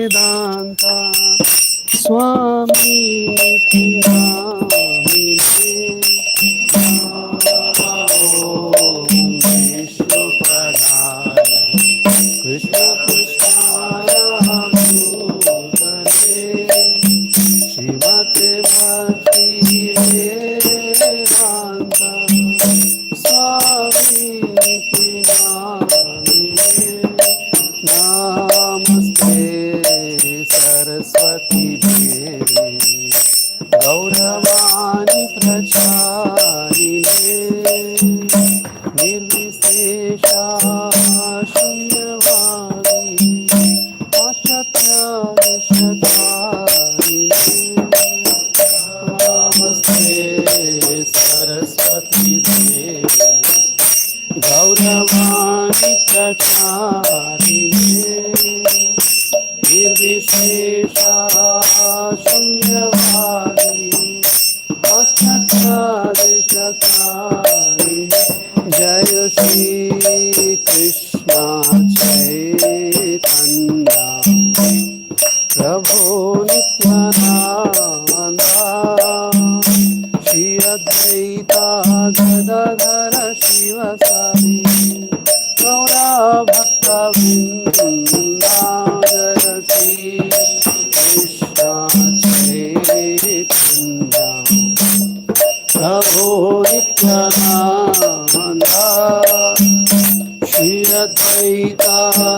Vedanta Swami Namine Om Vishnu Padaya Krishna Prasthaya Bhutale Srimate Bhakti Vedanta Swami Namine Namaste Saraswati Devi Gauravani Pracharine Nirvishesha Shunyavadi Ashatya Vishatharine Namaste Saraswati Devi Gauravani Pracharine Nirvishesha Shunyavadi Ashatya Vishatharine Jaya Shri Krishna Chaitanya Prabhu Nityananda Shri Advaita Gadadhara Shivasari Gaura Bhakta Vrinda Jaya Shri Krishna Chaitanya Prabhu Nityananda Shri Advaita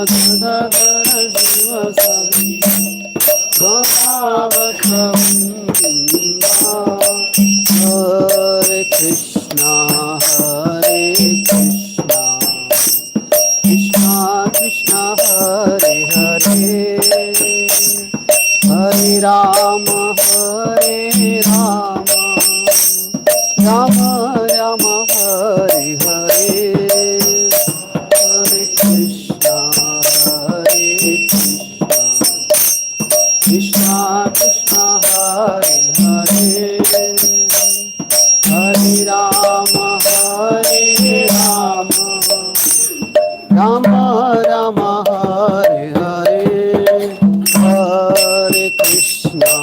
Gadadhara Shivasari Gaura Hare Krishna Krishna Krishna Hare Hare Hare Rama Rama Rama Hare Hare Hare Krishna Krishna Krishna Hare Hare Hare Rama Rama Rama Hare Hare Hare Krishna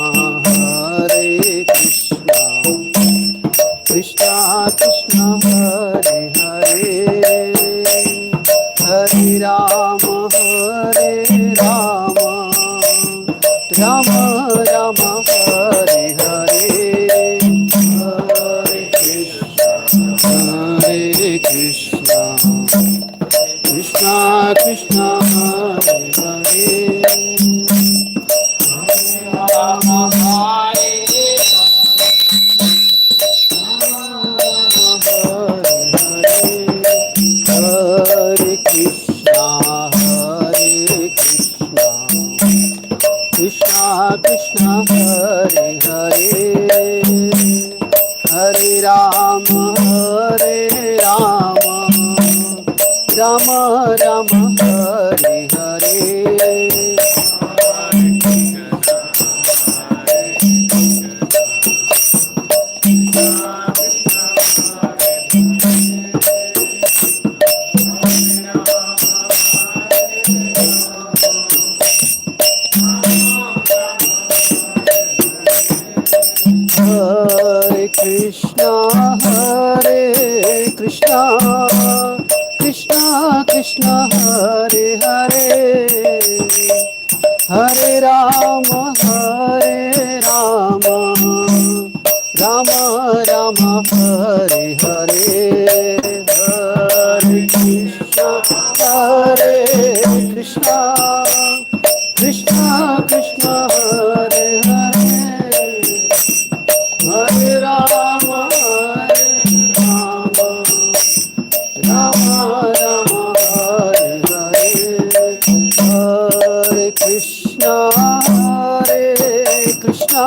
Krishna Krishna Hare Hare Hare Rama Rama Rama Hare Hare Hare Krishna Krishna Krishna Hare Hare Rama Hare Hare Krishna Krishna Krishna Hare Hare Hare Rama Rama Rama Hare Hare Hare Krishna Krishna Krishna Hare Hare Hare Rama Rama Rama Hare Hare Hare Krishna Krishna Krishna Hare Hare Hare Rama Rama Rama Hare Hare Hare Krishna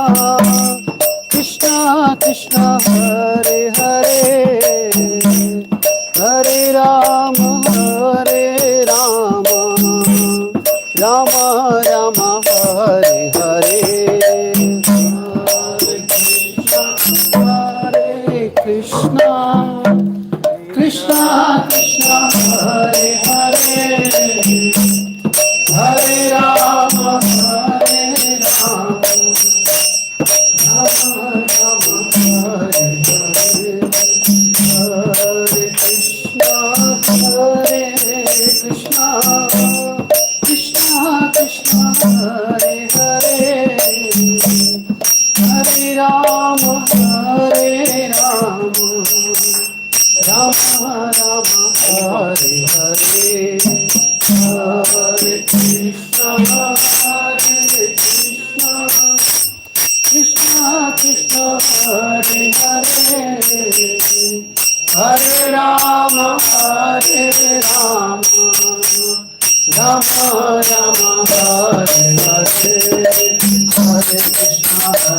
Krishna Krishna Hare Hare Hare Rama Rama Rama Hare Hare Hare Krishna Krishna Krishna Hare Hare Hare Rama Hare Rama Rama Rama Hare Hare Hare Krishna Hare Krishna Krishna Krishna Hare Hare Hare Rama Hare Rama Rama Rama Hare Hare Hare Krishna Krishna Krishna Hare Hare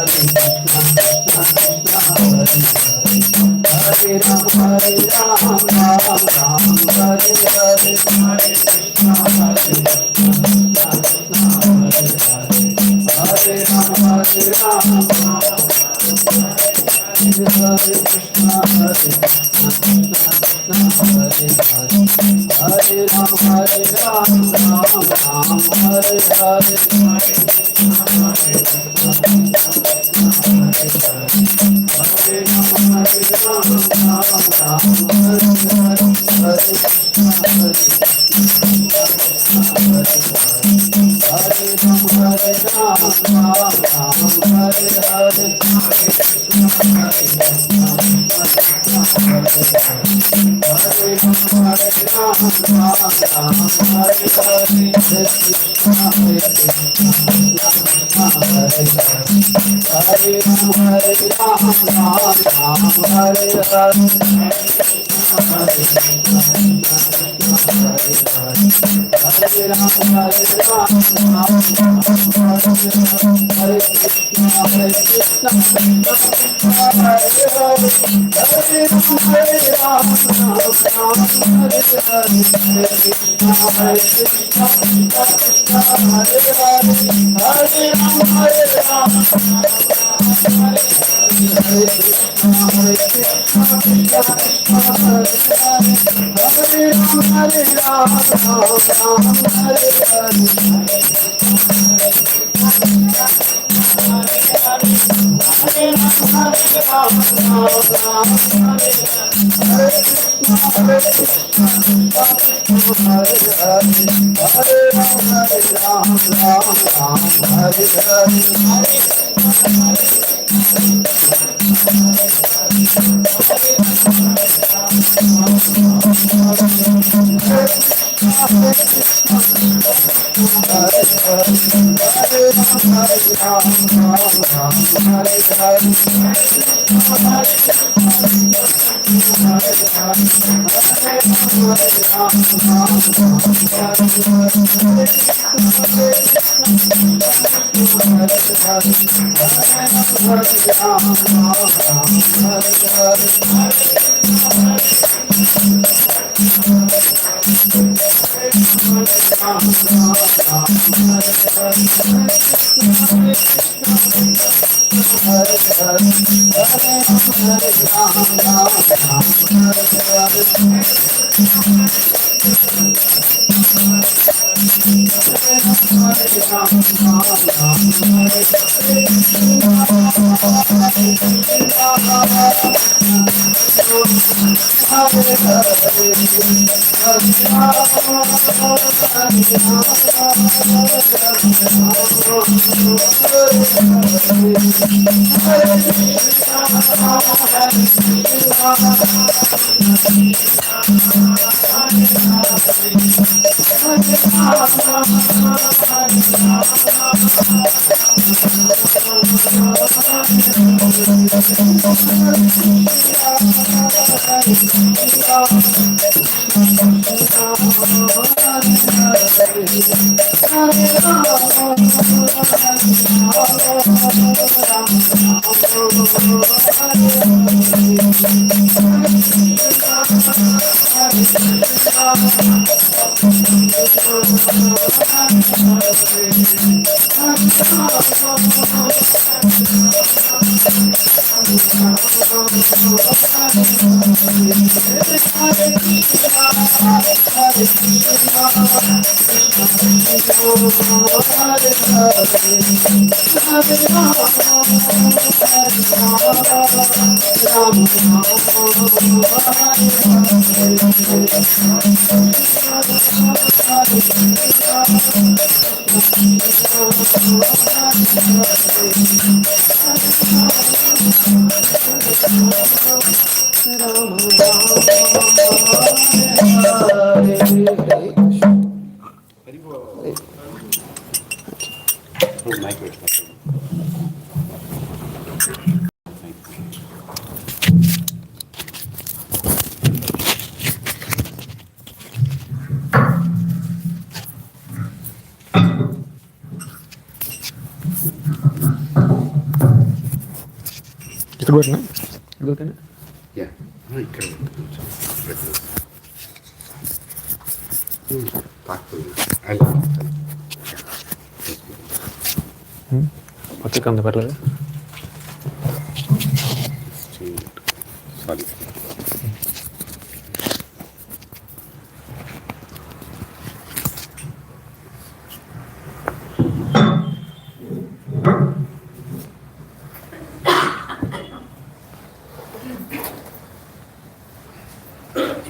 Hare Rama Hare Rama Rama Rama Hare Hare Hare Krishna Hare Rama Hare Rama Ram Ram Hare Hare Hare Krishna Hare Hare Rama Hare Rama Hare Krishna Hare Hare Ram Hare Ram Ram Ram Hare Hare Hare Itu buat nak? Itu kan? Ya, Matikan tempat lain. Sorry.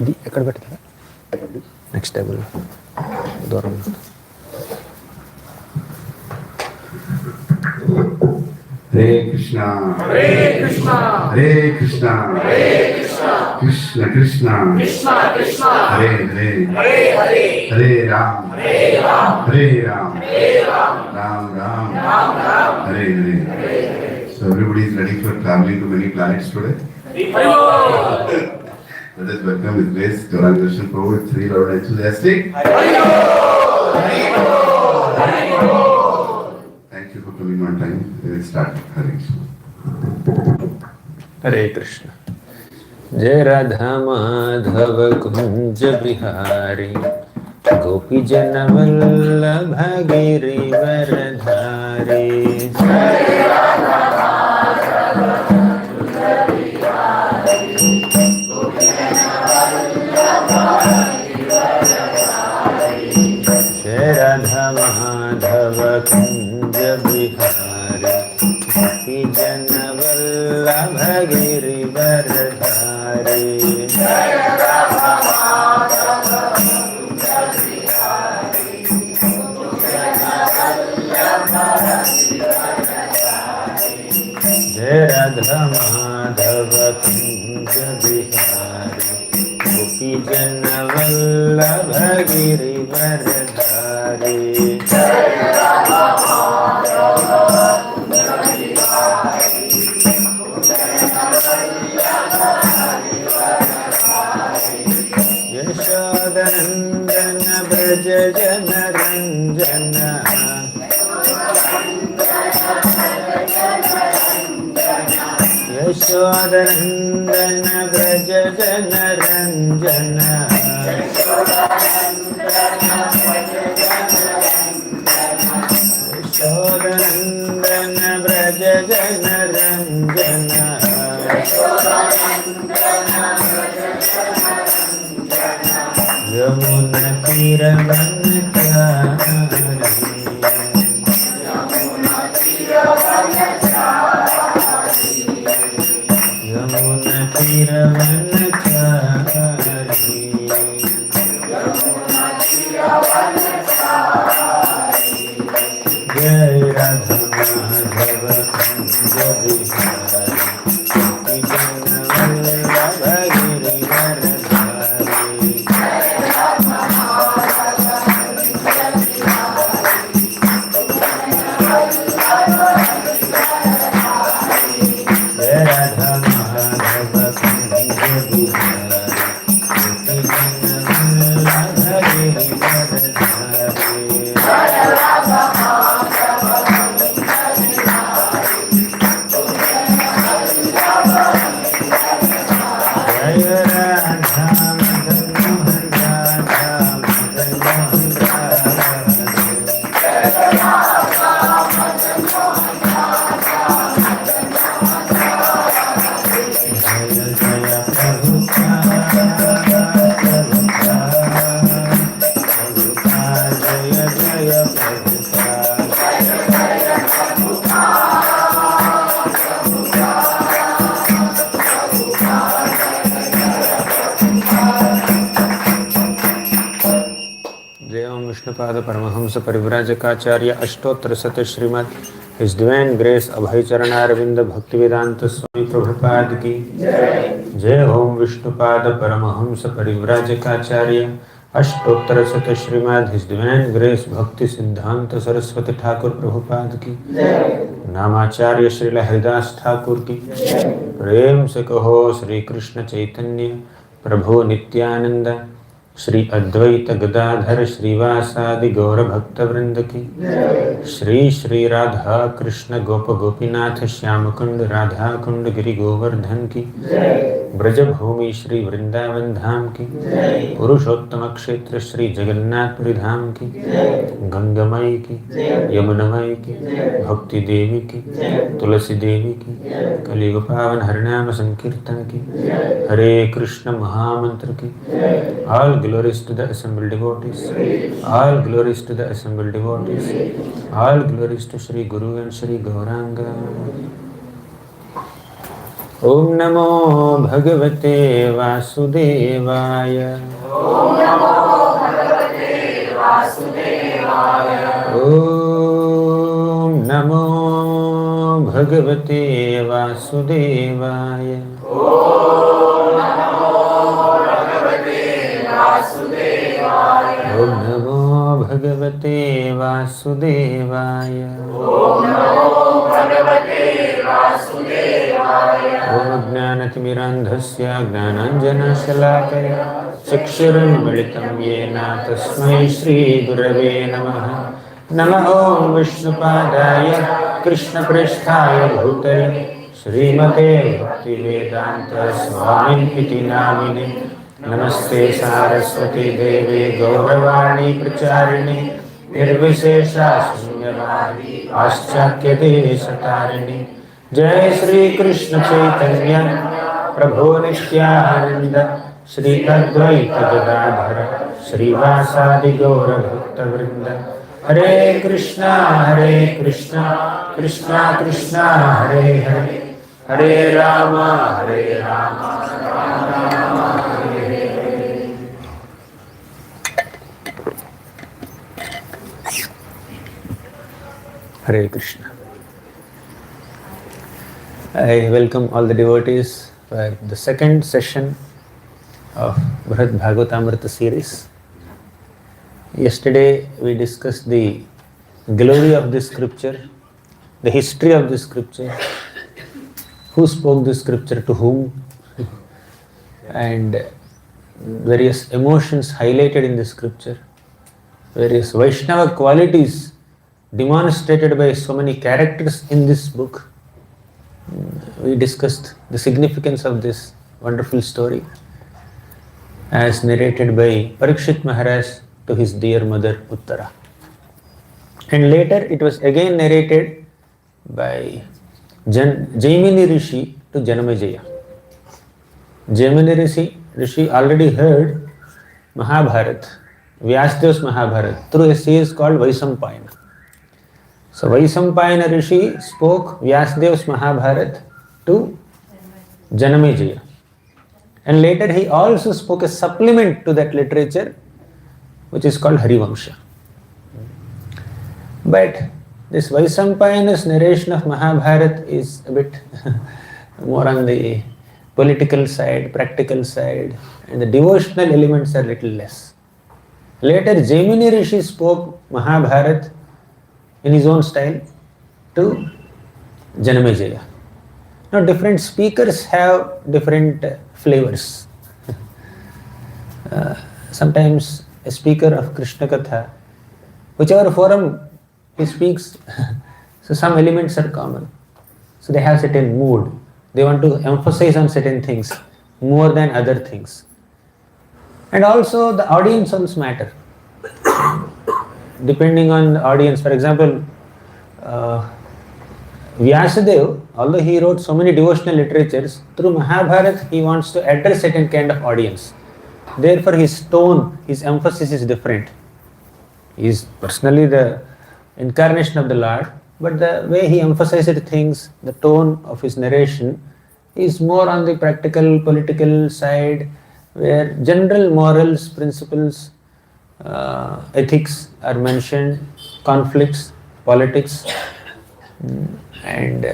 ఇది ఎక్కడ పెడతారా? Next table దూరం. Hare Krishna, Hare Krishna, Hare Krishna, Hare Krishna, Krishna Krishna, Krishna Krishna, Hare Hare, Hare Hare, Hare Ram, Hare Ram, Hare Ram, Hare Ram, Ram Ram, Ram Ram, Hare Hare. So everybody is ready for traveling to many planets today. Let us welcome His Grace Gauranga Darshan Prabhu with 3 loud and enthusiastic. Thank you for coming on time. We will start. Hare Krishna. हरे कृष्ण. जय राधा माधव कुंज बिहारी गोपी जन वल्लभ गिरिवर धारी. जय राधा माधव कुंज बिहारी गोपी जन वल्लभ गिरिवर धारी. जय राधा माधव कुंज बिहारी गोपी जन वल्लभ गिरिवर धारी. यशोदनंदन ब्रज जन रंजन यशोदनंदन ब्रज जन रंजन यशोदनंदन ब्रज जन रंजन यमुना तीरवनचारी यमुना तीरवनचारी जय राधा माधव कुंज बिहारी गोपी जन वल्लभ गिरिवर धारी. Vishnupada Paramahamsa Parivrajakacarya Ashtottara Sati Srimad His Divine Grace Abhay Charanaravindra Bhaktivedanta Swami Prabhupada Ki Jai Om Vishnupada Paramahamsa Parivrajakacarya Ashtottara Sati Srimad His Divine Grace Bhakti Siddhanta Saraswati Thakur Prabhupada Ki Namacharya Srila Haridas Thakur Ki Prem Se Kaho Sri Krishna Chaitanya Prabhu Nityananda Shri Advaita Gadadhar Srivasadi Gaura Bhakta Vrinda Ki Shri Shri Radha Krishna Gopa Gopinath Shyamakund Radha Kund Giri Govardhan Ki Braja Bhumi Shri Vrindavan Dham Ki Purushottama Kshetra Shri Jagannath Puri Dham Ki Gangamai Ki Yamunamai Ki Bhakti Devi Ki Tulasi Devi Ki Kali Gopavan Harinama Sankirtan Ki Hare Krishna Mahamantra Ki. All glories to the assembled devotees. All glories to the assembled devotees. All glories to Shri Guru and Shri Gauranga. Om Namo Bhagavate Vasudevaya. Om Namo Bhagavate Vasudevaya. Om Namo Bhagavate Vasudevaya. Om Namo Bhagavate Vasudevaya. Om Namo Bhagavate Vasudevaya. Om Jnanatirandhasya Gnananjana Shalakaya Chakshurunmilitam Yena Tasmai Shri Gurave Namaha. Namo Om Vishnupadaya Krishna Prishthaya Bhutale Srimate Bhaktivedanta Swami Iti Namine. Namaste Saraswati Devi Gauravani Pracharini Nirvishesha Sunyavadi Aschakya Desatarini. Jai Shri Krishna Chaitanya Prabhu Nityananda Shri Advaita Gadadhara Shri Vasadi Gaura Bhakta Vrinda. Hare Krishna Krishna Krishna Hare Hare Hare Rama Rama Rama Hare Hare. Hare Krishna. I welcome all the devotees for the second session of Bhagavatamruta series. Yesterday we discussed the glory of this scripture, the history of this scripture, who spoke this scripture to whom, and various emotions highlighted in the scripture, various Vaishnava qualities demonstrated by so many characters in this book. We discussed the significance of this wonderful story as narrated by Parikshit Maharaj to his dear mother Uttara. And later it was again narrated by Jaimini Rishi to Janamejaya. Jaimini Rishi already heard Mahabharata, Vyasadev's Mahabharata, through a series called Vaisampayana. So Vaisampayana Rishi spoke Vyasadev's Mahabharata to Janamejaya. And later he also spoke a supplement to that literature which is called Harivamsha. But this Vaisampayana's narration of Mahabharata is a bit more on the political side, practical side, and the devotional elements are little less. Later Jaimini Rishi spoke Mahabharata in his own style to Janamejaya. Now different speakers have different flavors. Sometimes a speaker of Krishna Katha, whichever forum he speaks, so some elements are common. So they have certain mood. They want to emphasize on certain things more than other things. And also the audience also matter. Depending on the audience, for example, Vyasadeva, although he wrote so many devotional literatures, through Mahabharata he wants to address certain kind of audience. Therefore his tone, his emphasis is different. He is personally the incarnation of the Lord, but the way he emphasized things, the tone of his narration is more on the practical, political side, where general morals, principles ethics are mentioned, conflicts, politics, and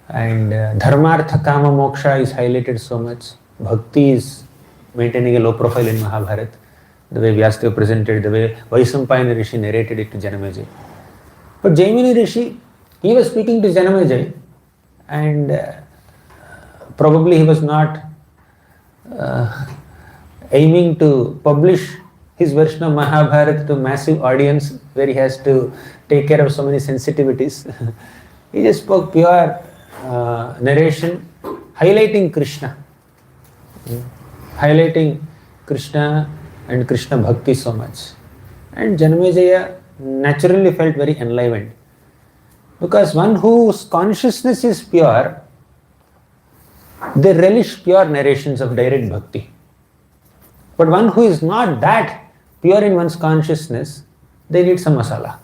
dharmartha kama moksha is highlighted so much. Bhakti is maintaining a low profile in Mahabharata, the way Vyasdeva presented, the way Vaisampayana Rishi narrated it to Janamejaya. But Jaimini Rishi, he was speaking to Janamejaya, and probably he was not aiming to publish his version of Mahabharata to massive audience where he has to take care of so many sensitivities. He just spoke pure narration, highlighting Krishna, and Krishna Bhakti so much. And Janamejaya naturally felt very enlivened, because one whose consciousness is pure, they relish pure narrations of direct bhakti. But one who is not that pure in one's consciousness, they need some masala.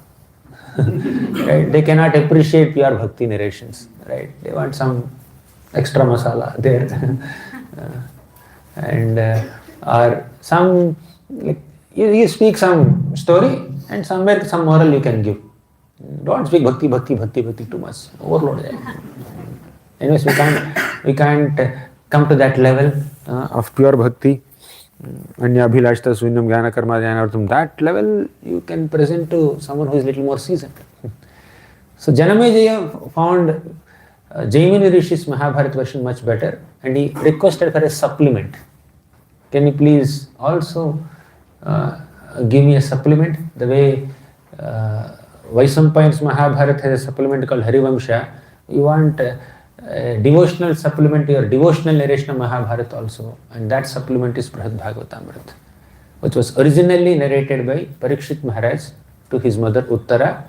Right? They cannot appreciate pure bhakti narrations. Right? They want some extra masala there. Or some, like, you speak some story and somewhere some moral you can give. Don't speak bhakti too much. Overload that. Anyways, we can't come to that level of pure bhakti. Anyabhilashta sunyam jnana karma jnanartham. That level you can present to someone who is little more seasoned. So Janamejaya found Jaimini Rishi's Mahabharata version much better, and he requested for a supplement. Can you please also give me a supplement? The way Vaisampayan's Mahabharata has a supplement called Harivamsha, you want a devotional supplement to your devotional narration of Mahabharata also, and that supplement is Bruhad Bhagavatamruta, which was originally narrated by Parikshit Maharaj to his mother Uttara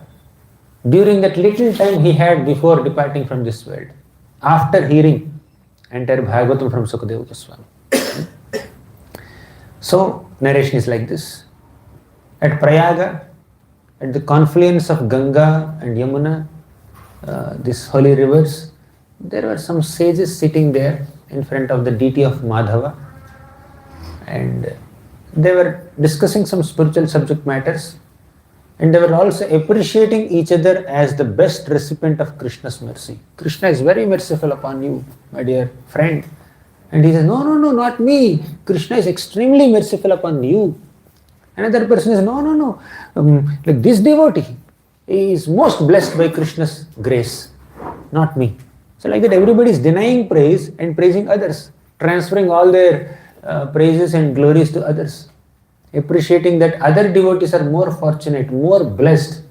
during that little time he had before departing from this world, after hearing entire Bhagavatam from Sukadeva Goswami. So narration is like this. At Prayaga, at the confluence of Ganga and Yamuna, these holy rivers, there were some sages sitting there in front of the deity of Madhava, and they were discussing some spiritual subject matters, and they were also appreciating each other as the best recipient of Krishna's mercy. Krishna is very merciful upon you, my dear friend. And he says, no, not me. Krishna is extremely merciful upon you. Another person says, no. Like this devotee is most blessed by Krishna's grace, not me. So like that, everybody is denying praise and praising others, transferring all their praises and glories to others, appreciating that other devotees are more fortunate, more blessed,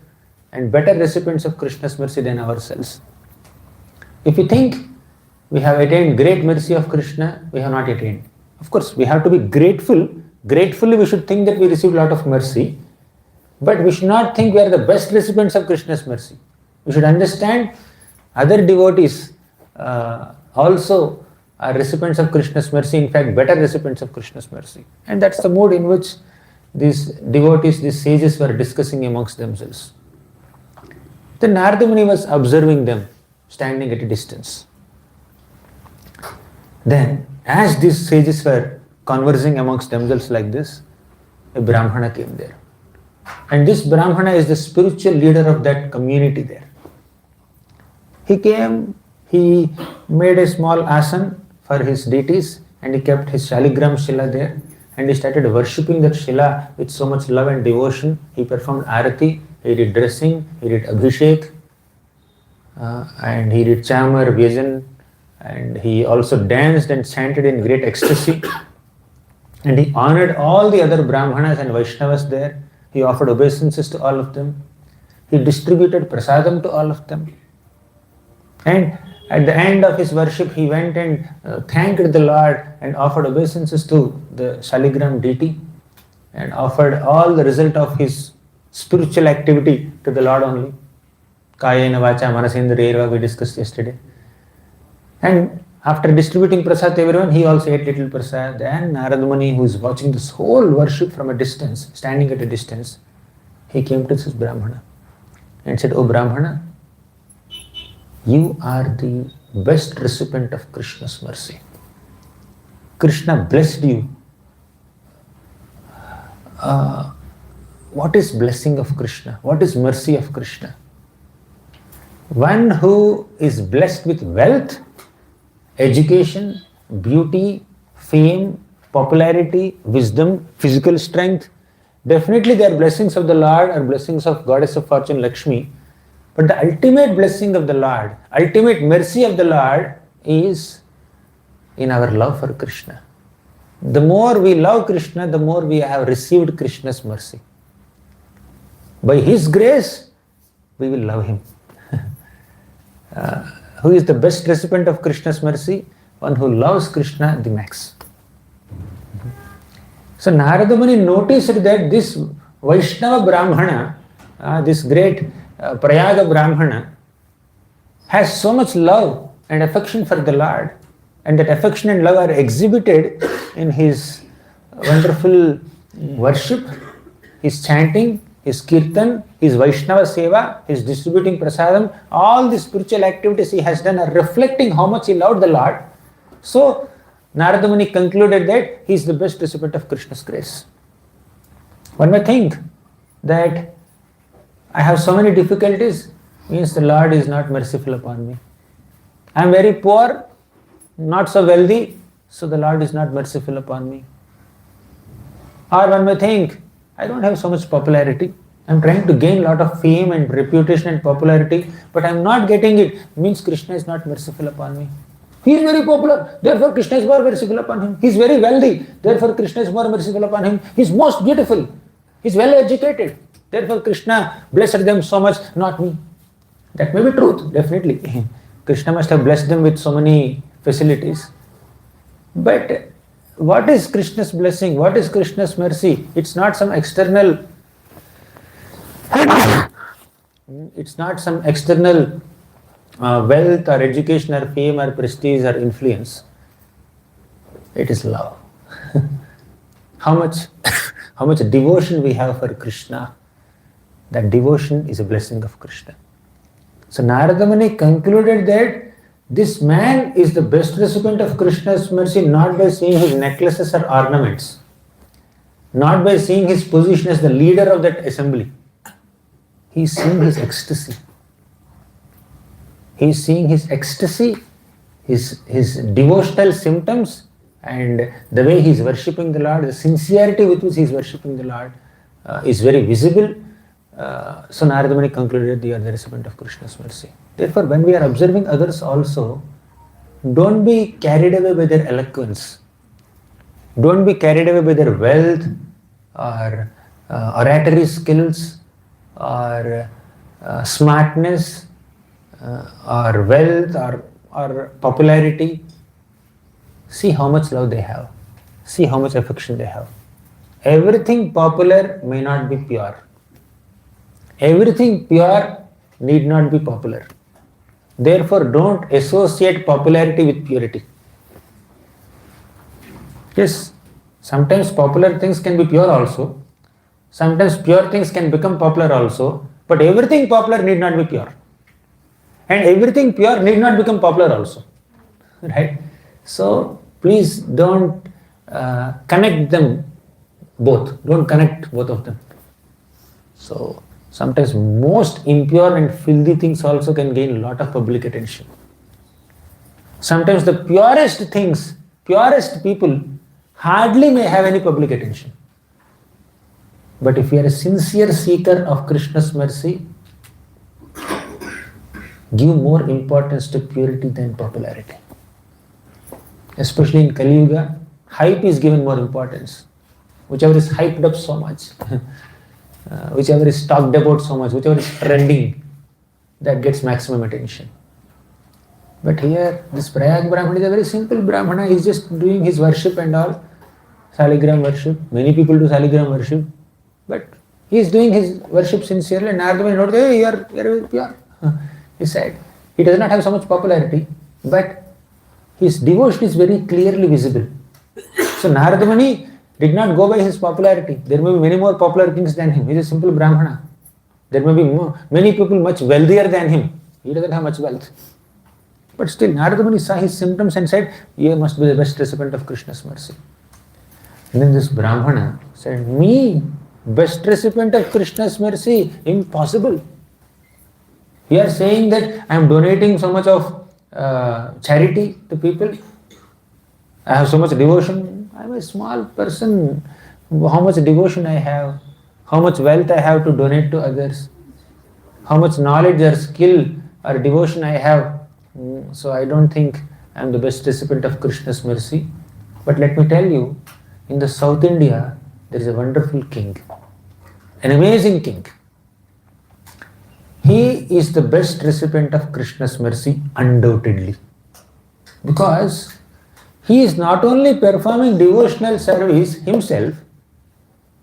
and better recipients of Krishna's mercy than ourselves. If you think we have attained great mercy of Krishna, we have not attained. Of course, we have to be grateful. Gratefully, we should think that we received a lot of mercy, but we should not think we are the best recipients of Krishna's mercy. We should understand other devotees also are recipients of Krishna's mercy, in fact, better recipients of Krishna's mercy. And that's the mood in which these devotees, these sages were discussing amongst themselves. Then Narada Muni was observing them, standing at a distance. Then, as these sages were conversing amongst themselves like this, a Brahmana came there. And this Brahmana is the spiritual leader of that community there. He came, he made a small asan for his deities, and he kept his Shaligram Shila there, and he started worshipping that Shila with so much love and devotion. He performed arati, he did dressing, he did abhishek, and he did chamar, vyajan, and he also danced and chanted in great ecstasy. And he honored all the other Brahmanas and Vaishnavas there. He offered obeisances to all of them. He distributed prasadam to all of them. And at the end of his worship, he went and thanked the Lord and offered obeisances to the Shaligram deity and offered all the result of his spiritual activity to the Lord only. Kayena vacha manasendriyarva, we discussed yesterday. And after distributing prasad to everyone, he also ate little prasad. Then Narada Muni, who is watching this whole worship from a distance, standing at a distance, he came to this Brahmana and said, "Oh Brahmana, you are the best recipient of Krishna's mercy. Krishna blessed you what is blessing of Krishna? What is mercy of Krishna? One who is blessed with wealth, education, beauty, fame, popularity, wisdom, physical strength, definitely they are blessings of the Lord or blessings of Goddess of Fortune Lakshmi. But the ultimate blessing of the Lord, ultimate mercy of the Lord is in our love for Krishna. The more we love Krishna, the more we have received Krishna's mercy. By His grace, we will love Him. Who is the best recipient of Krishna's mercy? One who loves Krishna the max. So Narada Muni noticed that this Vaishnava Brahmana, this great Prayaga Brahmana, has so much love and affection for the Lord, and that affection and love are exhibited in his wonderful worship, his chanting, his kirtan, his Vaishnava seva, his distributing prasadam. All the spiritual activities he has done are reflecting how much he loved the Lord. So Narada Muni concluded that he is the best recipient of Krishna's grace. One may think that I have so many difficulties, means the Lord is not merciful upon me. I am very poor, not so wealthy, so the Lord is not merciful upon me. Or one may think, I don't have so much popularity. I am trying to gain a lot of fame and reputation and popularity, but I am not getting it. Means Krishna is not merciful upon me. He is very popular, therefore Krishna is more merciful upon him. He is very wealthy, therefore Krishna is more merciful upon him. He is most beautiful, he is well educated, therefore Krishna blessed them so much, not me. That may be truth, definitely. Krishna must have blessed them with so many facilities. But what is Krishna's blessing? What is Krishna's mercy? It's not some external wealth or education or fame or prestige or influence. It is love. How much devotion we have for Krishna. That devotion is a blessing of Krishna. So Narada Muni concluded that this man is the best recipient of Krishna's mercy not by seeing his necklaces or ornaments, not by seeing his position as the leader of that assembly. He is seeing his ecstasy. He is seeing his ecstasy, his devotional symptoms, and the way he is worshipping the Lord, the sincerity with which he is worshipping the Lord is very visible. So Narada Muni concluded they are the recipient of Krishna's mercy. Therefore, when we are observing others also, don't be carried away by their eloquence. Don't be carried away by their wealth or oratory skills or smartness or wealth or popularity. See how much love they have. See how much affection they have. Everything popular may not be pure. Everything pure need not be popular. Therefore, don't associate popularity with purity. Yes, sometimes popular things can be pure also. Sometimes pure things can become popular also. But everything popular need not be pure. And everything pure need not become popular also. Right? So, please don't connect them both. Don't connect both of them. So, sometimes most impure and filthy things also can gain a lot of public attention. Sometimes the purest things, purest people hardly may have any public attention. But if you are a sincere seeker of Krishna's mercy, give more importance to purity than popularity. Especially in Kali Yuga, hype is given more importance. Whichever is hyped up so much. Whichever is talked about so much, whichever is trending, that gets maximum attention. But here, this Prayag Brahmana is a very simple Brahmana. He is just doing his worship and all. Saligram worship. Many people do Saligram worship. But he is doing his worship sincerely. And Narada Muni noted, hey, you are very pure. He said, he does not have so much popularity, but his devotion is very clearly visible. So Narada Muni did not go by his popularity. There may be many more popular kings than him. He is a simple Brahmana. There may be many people much wealthier than him. He doesn't have much wealth. But still, Narada Muni saw his symptoms and said, you must be the best recipient of Krishna's mercy. And then this Brahmana said, me Best recipient of Krishna's mercy? Impossible. You are saying that I am donating so much of charity to people. I have so much devotion. I am a small person. How much devotion I have? How much wealth I have to donate to others? How much knowledge or skill or devotion I have? So I don't think I am the best recipient of Krishna's mercy. But let me tell you, in the South India, there is a wonderful king, an amazing king. He is the best recipient of Krishna's mercy, undoubtedly. Because he is not only performing devotional service himself,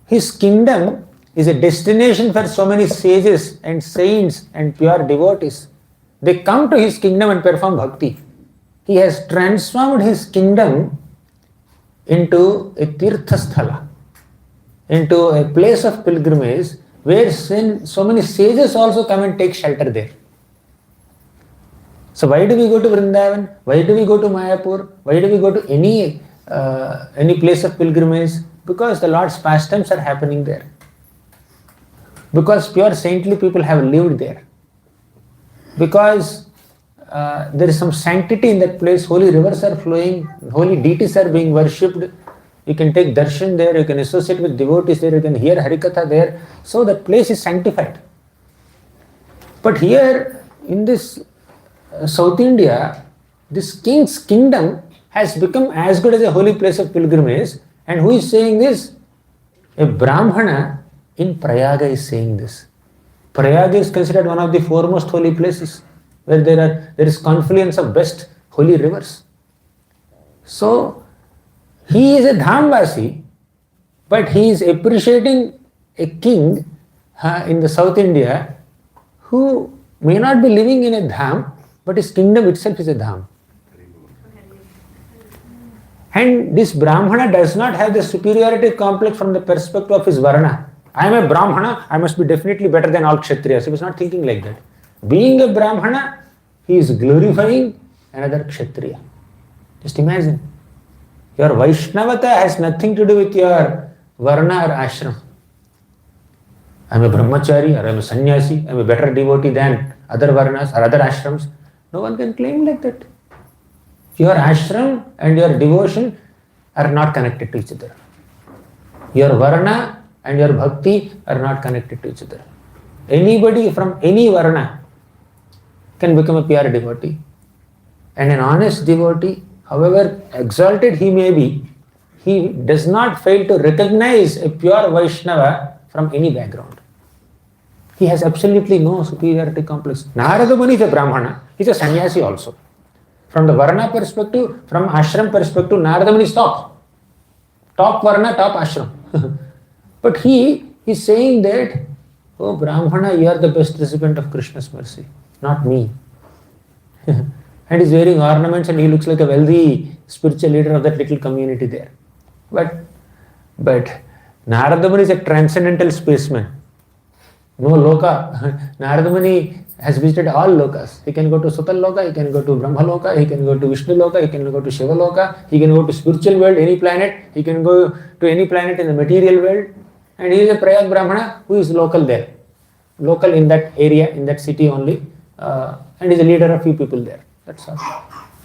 his kingdom is a destination for so many sages and saints and pure devotees. They come to his kingdom and perform bhakti. He has transformed his kingdom into a tirthasthala, into a place of pilgrimage where so many sages also come and take shelter there. So why do we go to Vrindavan? Why do we go to Mayapur? Why do we go to any place of pilgrimage? Because the Lord's pastimes are happening there. Because pure saintly people have lived there. Because there is some sanctity in that place, holy rivers are flowing, holy deities are being worshipped. You can take darshan there, you can associate with devotees there, you can hear Harikatha there. So that place is sanctified. But here in this South India, this king's kingdom has become as good as a holy place of pilgrimage. And who is saying this? A Brahmana in Prayaga is saying this. Prayaga is considered one of the foremost holy places where there is confluence of best holy rivers. So he is a Dhamvasi, but he is appreciating a king in the South India who may not be living in a Dham, but his kingdom itself is a Dham. And this Brahmana does not have the superiority complex from the perspective of his Varna. I am a Brahmana, I must be definitely better than all Kshatriyas. He was not thinking like that. Being a Brahmana, he is glorifying another Kshatriya. Just imagine. Your Vaishnavata has nothing to do with your Varna or Ashram. I am a Brahmachari or I am a Sannyasi, I am a better devotee than other Varnas or other Ashrams. No one can claim like that. Your ashram and your devotion are not connected to each other. Your Varna and your bhakti are not connected to each other. Anybody from any Varna can become a pure devotee. And an honest devotee, however exalted he may be, he does not fail to recognize a pure Vaishnava from any background. He has absolutely no superiority complex. Narada Muni is a Brahmana, he is a sannyasi also. From the Varna perspective, from ashram perspective, Narada Muni is top. Top Varna, top ashram. But he is saying that, oh Brahmana, you are the best recipient of Krishna's mercy, not me. And he's wearing ornaments and he looks like a wealthy spiritual leader of that little community there. But Narada Muni is a transcendental spaceman. No loka. Narada Muni has visited all lokas. He can go to Sutal Loka, he can go to Brahma Loka, he can go to Vishnu Loka, he can go to Shiva Loka, he can go to spiritual world, any planet, he can go to any planet in the material world. And he is a Prayag Brahmana who is local there. Local in that area, in that city only. And is a leader of few people there. That's all.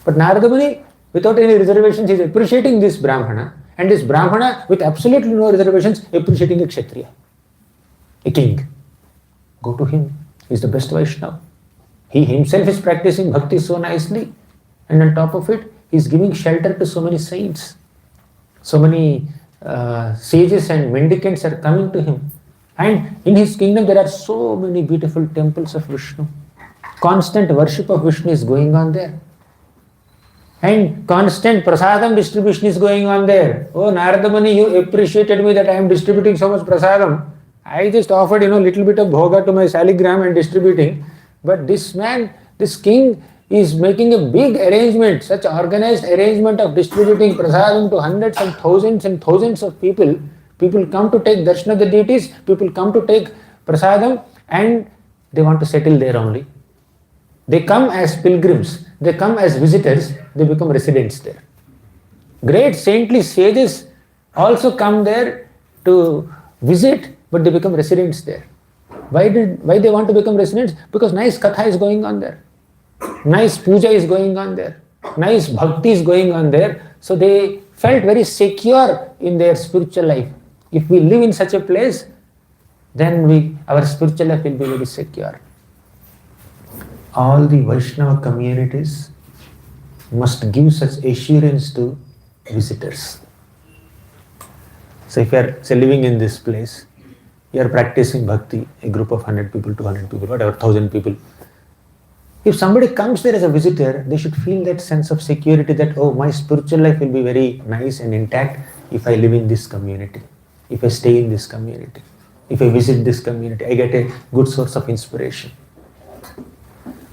But Narada Muni, without any reservations, is appreciating this Brahmana. And this Brahmana, with absolutely no reservations, appreciating a Kshatriya, a king. Go to him. He is the best Vaishnava. He himself is practicing bhakti so nicely. And on top of it, he is giving shelter to so many saints. So many sages and mendicants are coming to him. And in his kingdom, there are so many beautiful temples of Vishnu. Constant worship of Vishnu is going on there. And constant prasadam distribution is going on there. Oh, Narada Muni, you appreciated me that I am distributing so much prasadam. I just offered, little bit of bhoga to my saligram and distributing. But this man, this king is making a big arrangement, such organized arrangement of distributing prasadam to hundreds and thousands of people. People come to take darshan of the deities, people come to take prasadam and they want to settle there only. They come as pilgrims, they come as visitors, they become residents there. Great saintly sages also come there to visit but they become residents there. Why they want to become residents? Because nice katha is going on there. Nice puja is going on there. Nice bhakti is going on there. So they felt very secure in their spiritual life. If we live in such a place, then our spiritual life will be very secure. All the Vaishnava communities must give such assurance to visitors. So if you are living in this place, you are practicing bhakti, a group of 100 people, 200 people, whatever, 1000 people. If somebody comes there as a visitor, they should feel that sense of security that, oh, my spiritual life will be very nice and intact if I live in this community, if I stay in this community, if I visit this community, I get a good source of inspiration.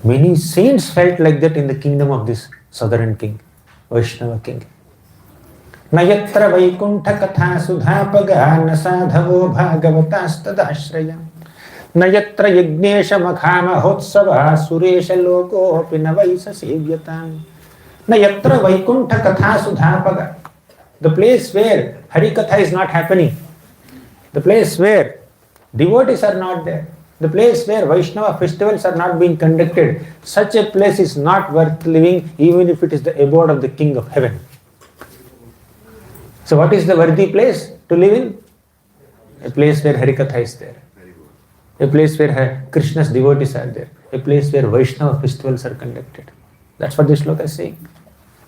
Many saints felt like that in the kingdom of this southern king, Vaishnava king. Nayatra Vaikuntha Katha Sudhapaga Nasadhavo Bhagavatashtadashrayam Nayatra Yagnesha Makhama Hotsava Suresha Loko Pinavaisa Sevyatam Nayatra Vaikuntha Katha Sudhapaga. The place where Harikatha is not happening, the place where devotees are not there, the place where Vaishnava festivals are not being conducted, such a place is not worth living even if it is the abode of the King of Heaven. So what is the worthy place to live in? A place where Harikatha is there, a place where Krishna's devotees are there, a place where Vaishnava festivals are conducted. That's what this sloka is saying.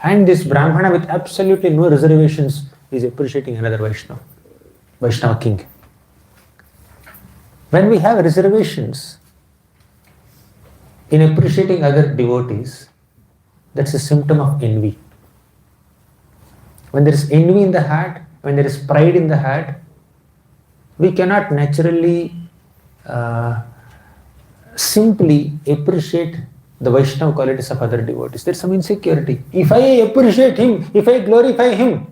And this Brahmana with absolutely no reservations is appreciating another Vaishnava king. When we have reservations in appreciating other devotees, that's a symptom of envy. When there is envy in the heart, when there is pride in the heart, we cannot naturally simply appreciate the Vaishnava qualities of other devotees. There is some insecurity. If I appreciate him, if I glorify him,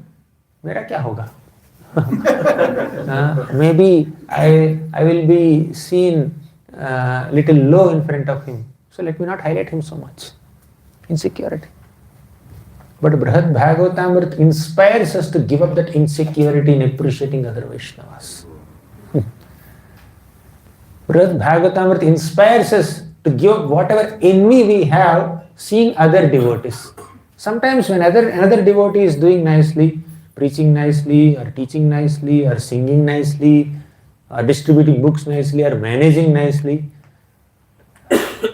mera kya hoga? Maybe I will be seen little low in front of him. So let me not highlight him so much. Insecurity. But Bruhad Bhagavatamruta inspires us to give up that insecurity in appreciating other Vaishnavas. Bruhad Bhagavatamruta inspires us to give up whatever envy we have seeing other devotees. Sometimes when another devotee is doing nicely, preaching nicely, or teaching nicely, or singing nicely, or distributing books nicely, or managing nicely,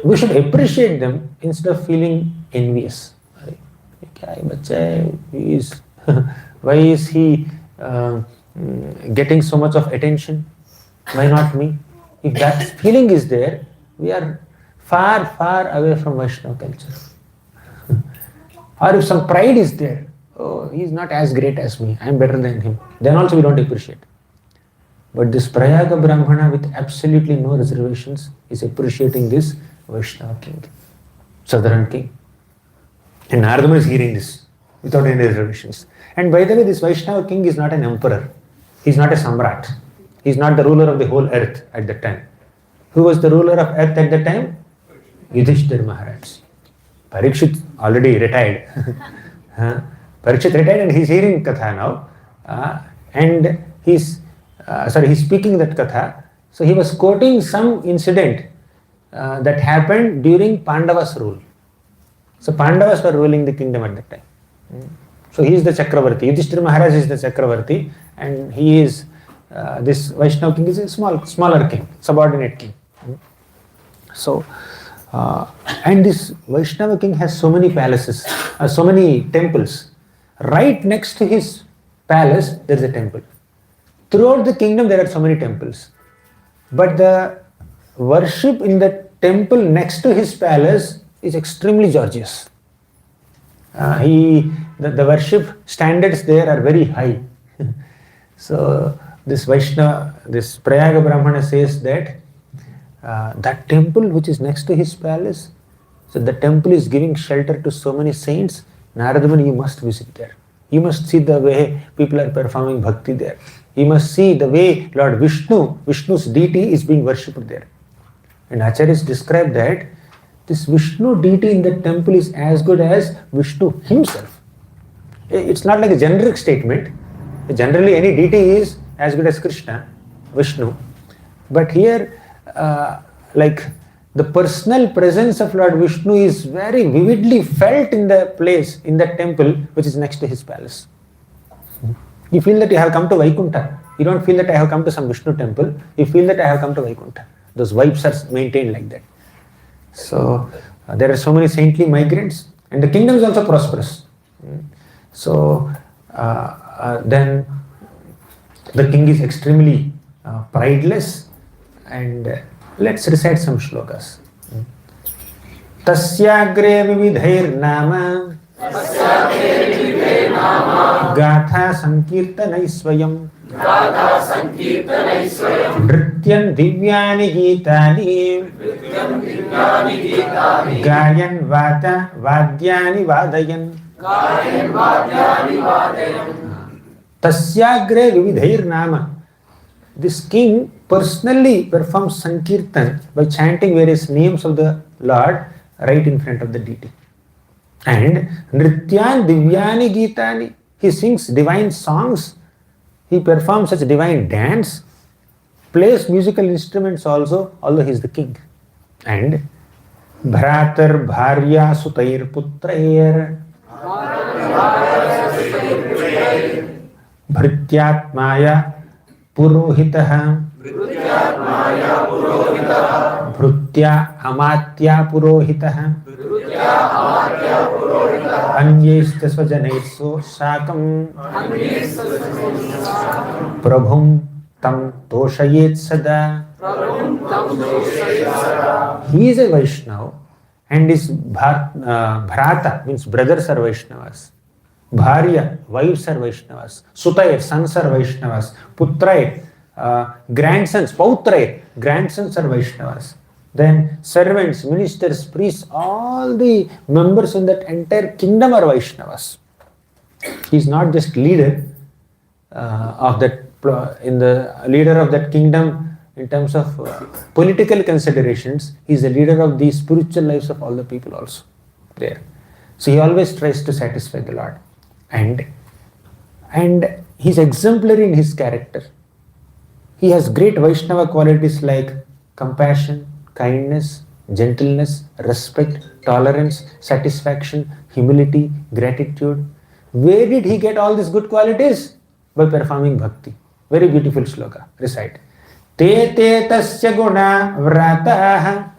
we should appreciate them instead of feeling envious. Why is he getting so much of attention? Why not me? If that feeling is there, we are far, far away from Vaishnava culture. Or if some pride is there, oh, he is not as great as me, I am better than him, then also we don't appreciate. But this Prayaga Brahmana with absolutely no reservations is appreciating this Vaishnava king, southern king. And Narada is hearing this without any reservations. And by the way, this Vaishnava king is not an emperor. He is not a samrat. He is not the ruler of the whole earth at that time. Who was the ruler of earth at that time? Yudhishthira Maharaj. Parikshit already retired. Parikshit retired and he is hearing katha now. And he's speaking that katha. So he was quoting some incident that happened during Pandava's rule. So Pandavas were ruling the kingdom at that time. So he is the Chakravarti. Yudhishthira Maharaj is the Chakravarti, and he is this Vaishnava king is a smaller king, subordinate king. So and this Vaishnava king has so many palaces, so many temples. Right next to his palace there is a temple. Throughout the kingdom there are so many temples, but the worship in the temple next to his palace is extremely gorgeous. The worship standards there are very high. So this Vaishnava, this Prayaga Brahmana says that that temple which is next to his palace, so the temple is giving shelter to so many saints. Narada Muni, you must visit there. You must see the way people are performing bhakti there. You must see the way Lord Vishnu's deity is being worshipped there. And Acharyas describe that this Vishnu deity in the temple is as good as Vishnu himself. It's not like a generic statement. Generally any deity is as good as Krishna, Vishnu. But here, like the personal presence of Lord Vishnu is very vividly felt in the place, in that temple, which is next to his palace. You feel that you have come to Vaikuntha. You don't feel that I have come to some Vishnu temple. You feel that I have come to Vaikuntha. Those vibes are maintained like that. So there are so many saintly migrants, and the kingdom is also prosperous. So then the king is extremely prideless, and let's recite some shlokas. Tasyagre vividhair nama gatha sankirtanai swayam nrityan divyani gitani gayan vadyani vadayan. Tasyagre vividhair nama. This king personally performs sankirtan by chanting various names of the Lord right in front of the deity. And nrityan divyani gitani. He sings divine songs. He performs such divine dance, plays musical instruments also, although he is the king. And bhratar bharya sutair putrair bhrityatmaya purohitah bhrutya amatya purohitah anyestasva svajanaitso sakam prabhum tam toshayet sada. He is a Vaishnava, and his bhrata means brothers are Vaishnavas, bharya wives are Vaishnavas, sutay sons are Vaishnavas, putray grandsons, pautray grandsons are Vaishnavas. Then servants, ministers, priests, all the members in that entire kingdom are Vaishnavas. He is not just leader of that leader of that kingdom in terms of political considerations. He is the leader of the spiritual lives of all the people also there. So he always tries to satisfy the Lord, and he is exemplary in his character. He has great Vaishnava qualities like compassion, kindness, gentleness, respect, tolerance, satisfaction, humility, gratitude. Where did he get all these good qualities? By performing bhakti. Very beautiful shloka. Recite. Te te tasya guna vrataha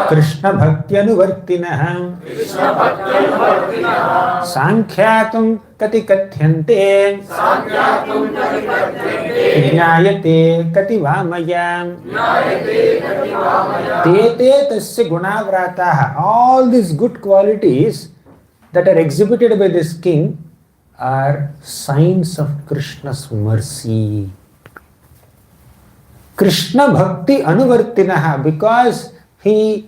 Krishna bhakti anuvartinah Sankhyatum kati kathyante Jnayate kati vamayam. Te te tasya guna vrataha. All these good qualities that are exhibited by this king are signs of Krishna's mercy. Krishna bhakti anuvartinaha, because he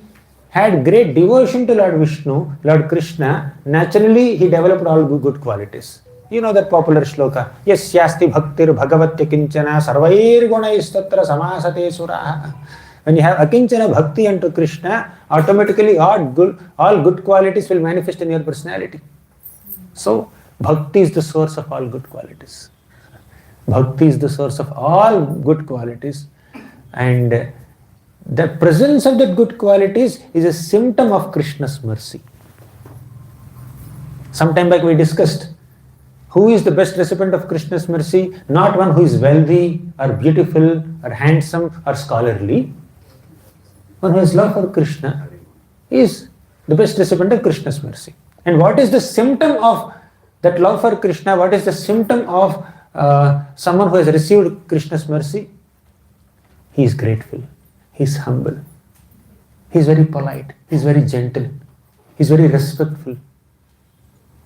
had great devotion to Lord Vishnu, Lord Krishna, naturally he developed all good qualities. You know that popular shloka, yasyasti bhaktir bhagavatya kinchana sarvair gunais tatra samasate suraha. When you have akinchana bhakti unto Krishna, automatically all good qualities will manifest in your personality. So bhakti is the source of all good qualities. Bhakti is the source of all good qualities, and the presence of that good qualities is a symptom of Krishna's mercy. Sometime back we discussed who is the best recipient of Krishna's mercy. Not one who is wealthy or beautiful or handsome or scholarly. One who has love for Krishna is the best recipient of Krishna's mercy. And what is the symptom of that love for Krishna? What is the symptom of someone who has received Krishna's mercy? He is grateful. He is humble. He is very polite. He is very gentle. He is very respectful.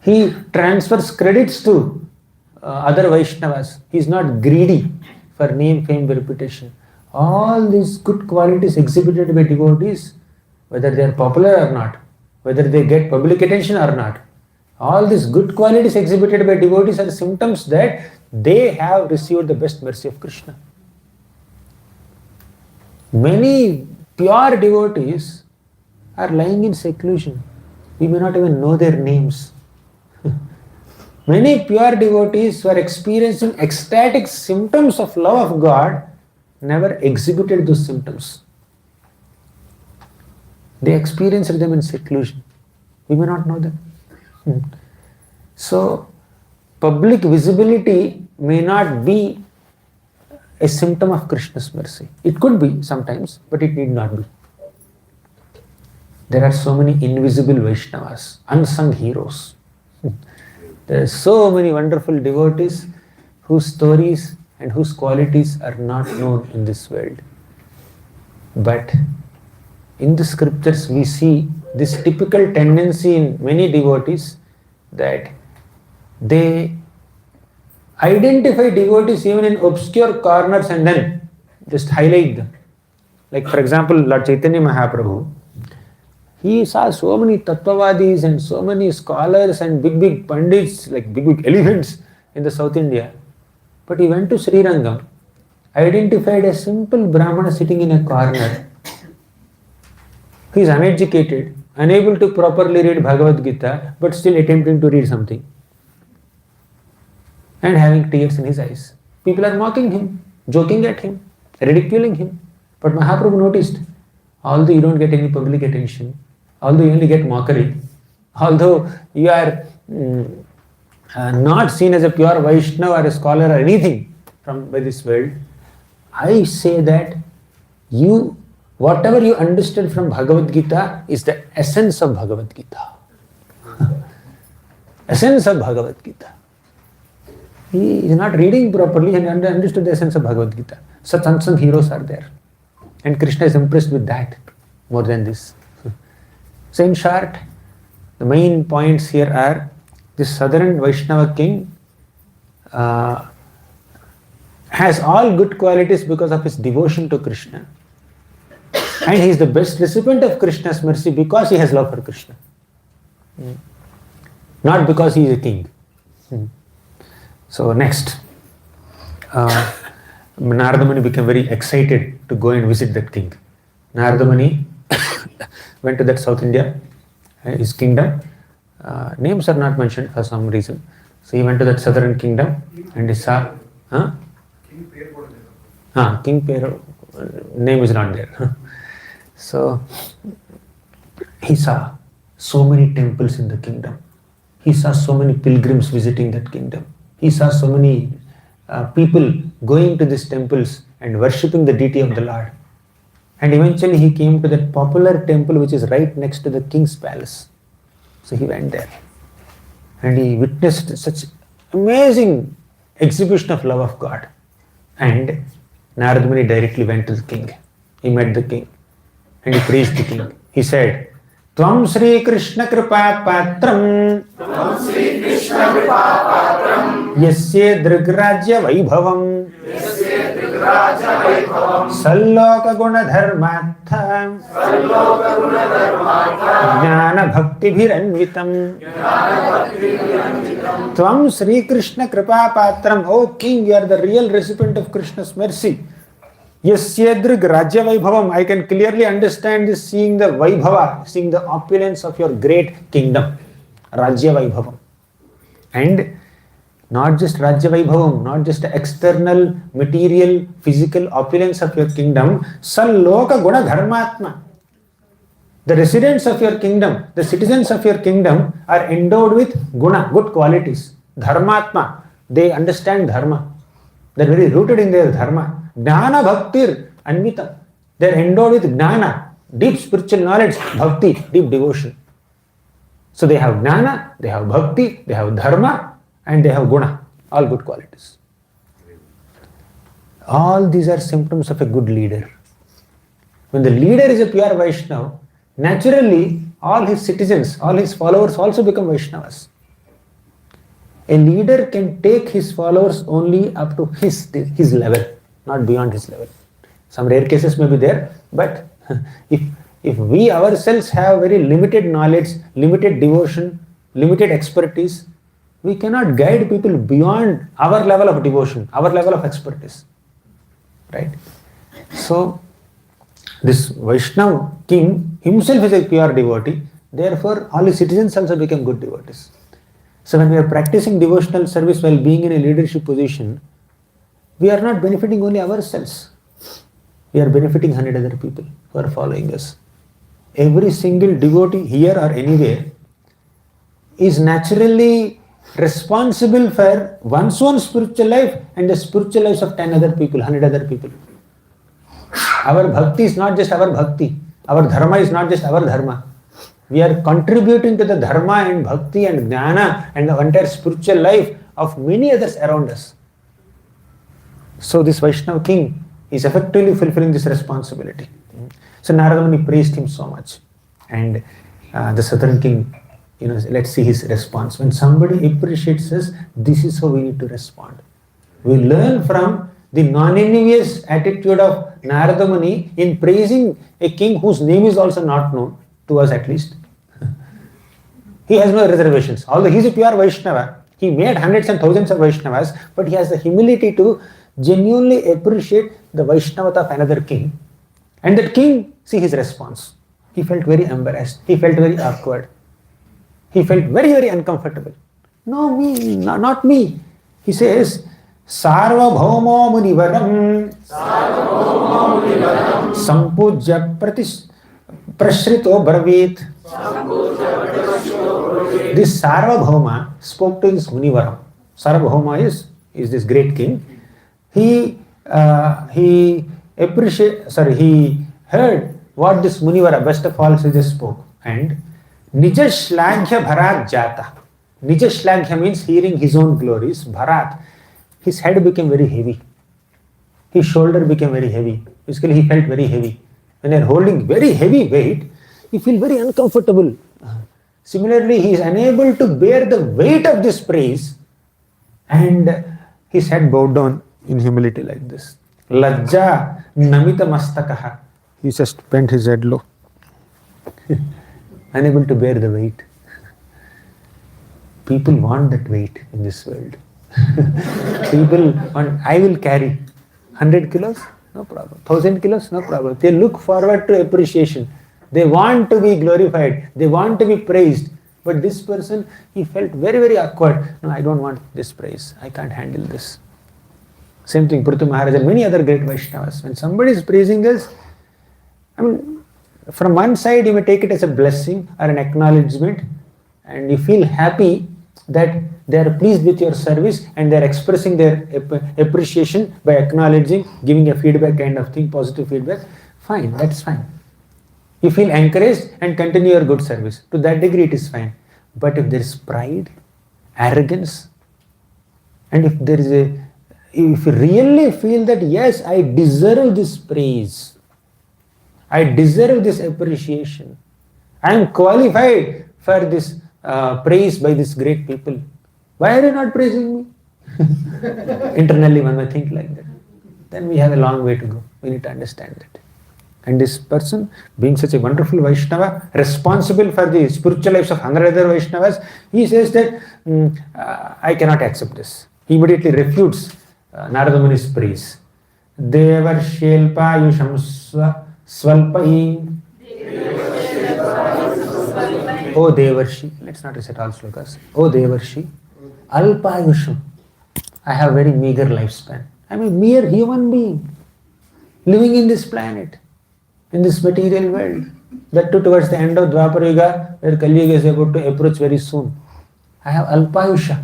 He transfers credits to other Vaishnavas. He is not greedy for name, fame, reputation. All these good qualities exhibited by devotees, whether they are popular or not, whether they get public attention or not, all these good qualities exhibited by devotees are symptoms that they have received the best mercy of Krishna. Many pure devotees are lying in seclusion. We may not even know their names. Many pure devotees who are experiencing ecstatic symptoms of love of God never exhibited those symptoms. They experienced them in seclusion. We may not know them. So, public visibility may not be a symptom of Krishna's mercy. It could be sometimes, but it need not be. There are so many invisible Vaishnavas, unsung heroes. There are so many wonderful devotees whose stories and whose qualities are not known in this world. But in the scriptures we see this typical tendency in many devotees that they identify devotees even in obscure corners and then just highlight them. Like for example, Lord Chaitanya Mahaprabhu, he saw so many Tattvavadis and so many scholars and big pandits, like big elephants in the South India. But he went to Sri Rangam, identified a simple Brahmana sitting in a corner. He is uneducated, unable to properly read Bhagavad Gita, but still attempting to read something. And having tears in his eyes. People are mocking him, joking at him, ridiculing him. But Mahaprabhu noticed, although you don't get any public attention, although you only get mockery, although you are not seen as a pure Vaishnava or a scholar or anything by this world, I say that whatever you understand from Bhagavad Gita is the essence of Bhagavad Gita. Essence of Bhagavad Gita. He is not reading properly and understood the essence of Bhagavad Gita. Such unsung heroes are there. And Krishna is impressed with that more than this. So in short, the main points here are this southern Vaishnava king has all good qualities because of his devotion to Krishna. And he is the best recipient of Krishna's mercy because he has love for Krishna. Not because he is a king. So next, Narada Muni became very excited to go and visit that king. Narada Muni went to that South India, his kingdom. Names are not mentioned for some reason. So he went to that southern kingdom and he saw King Pero, name is not there. So he saw so many temples in the kingdom. He saw so many pilgrims visiting that kingdom. He saw so many people going to these temples and worshipping the deity of the Lord. And eventually he came to that popular temple which is right next to the king's palace. So he went there and he witnessed such amazing exhibition of love of God. And Narada Muni directly went to the king. He met the king and he praised the king. He said, Tvam Sri Krishna Kripa Patram Yasya Drigrajya Vaibhavam Salloka Guna Dharmatha Jnana Bhakti Bhiranvitam Tvam Sri Krishna Kripa Patram. O king, you are the real recipient of Krishna's mercy. Yasyadrig Rajya Vaibhavam. I can clearly understand this, seeing the Vaibhava, seeing the opulence of your great kingdom. Rajya Vaibhavam. And not just Rajya Vaibhavam, not just the external, material, physical opulence of your kingdom. Salloka Guna Dharmatma. The residents of your kingdom, the citizens of your kingdom are endowed with guna, good qualities. Dharmatma. They understand dharma. They are very rooted in their dharma. Jnana Bhaktir Anvita. They are endowed with Jnana, deep spiritual knowledge, Bhakti, deep devotion. So they have Jnana, they have Bhakti, they have Dharma, and they have Guna, all good qualities. All these are symptoms of a good leader. When the leader is a pure Vaishnava, naturally all his citizens, all his followers also become Vaishnavas. A leader can take his followers only up to his level, not beyond his level. Some rare cases may be there, but if we ourselves have very limited knowledge, limited devotion, limited expertise, we cannot guide people beyond our level of devotion, our level of expertise. Right? So, this Vaishnava king himself is a pure devotee, therefore all his citizens also become good devotees. So when we are practicing devotional service while being in a leadership position, we are not benefiting only ourselves. We are benefiting 100 other people who are following us. Every single devotee here or anywhere is naturally responsible for one's own spiritual life and the spiritual lives of 10 other people, 100 other people. Our bhakti is not just our bhakti. Our dharma is not just our dharma. We are contributing to the dharma and bhakti and jnana and the entire spiritual life of many others around us. So this Vaishnava king is effectively fulfilling this responsibility. So Narada Muni praised him so much. And the southern king, let's see his response. When somebody appreciates us, this is how we need to respond. We learn from the non-envious attitude of Narada Muni in praising a king whose name is also not known, to us at least. He has no reservations. Although he is a pure Vaishnava, he made hundreds and thousands of Vaishnavas, but he has the humility to genuinely appreciate the Vaishnavata of another king. And that king, see his response. He felt very embarrassed. He felt very awkward. He felt very, very uncomfortable. No, me, not me. He says, Sarvabhaumo Munivaram Sampujya Prashrito Bravit. This Sarvabhauma spoke to this Munivaram. Sarvabhauma is this great king. He heard what this Munivara, best of all, sages spoke. And Nija Shlagya Bharat Jata. Nija Shlagya means hearing his own glories. Bharat, his head became very heavy. His shoulder became very heavy. Basically, he felt very heavy. When you are holding very heavy weight, you feel very uncomfortable. Similarly, he is unable to bear the weight of this praise, and his head bowed down in humility like this. Lajja namita mastakaha. He just bent his head low. Unable to bear the weight. People want that weight in this world. People want, I will carry 100 kilos, no problem. 1000 kilos, no problem. They look forward to appreciation. They want to be glorified. They want to be praised. But this person, he felt very, very awkward. No, I don't want this praise. I can't handle this. Same thing, Prithu Maharaj and many other great Vaishnavas. When somebody is praising us, from one side you may take it as a blessing or an acknowledgement, and you feel happy that they are pleased with your service and they are expressing their appreciation by acknowledging, giving a feedback kind of thing, positive feedback. Fine, that's fine. You feel encouraged and continue your good service. To that degree it is fine. But if there is pride, arrogance, and if you really feel that yes, I deserve this praise, I deserve this appreciation, I am qualified for this praise by these great people, why are you not praising me? Internally one may think like that. Then we have a long way to go. We need to understand that. And this person, being such a wonderful Vaishnava, responsible for the spiritual lives of 100 other Vaishnavas, he says that I cannot accept this. He immediately refutes Narada Muni's praise. Devarshilpa yusham swalpai. O Devarshi, let's not recite all slokas. O Devarshi, alpayusham. I have very meager lifespan. I am a mere human being living in this planet, in this material world. That too towards the end of Dwapara Yuga, where Kali Yuga is about to approach very soon. I have alpayusha.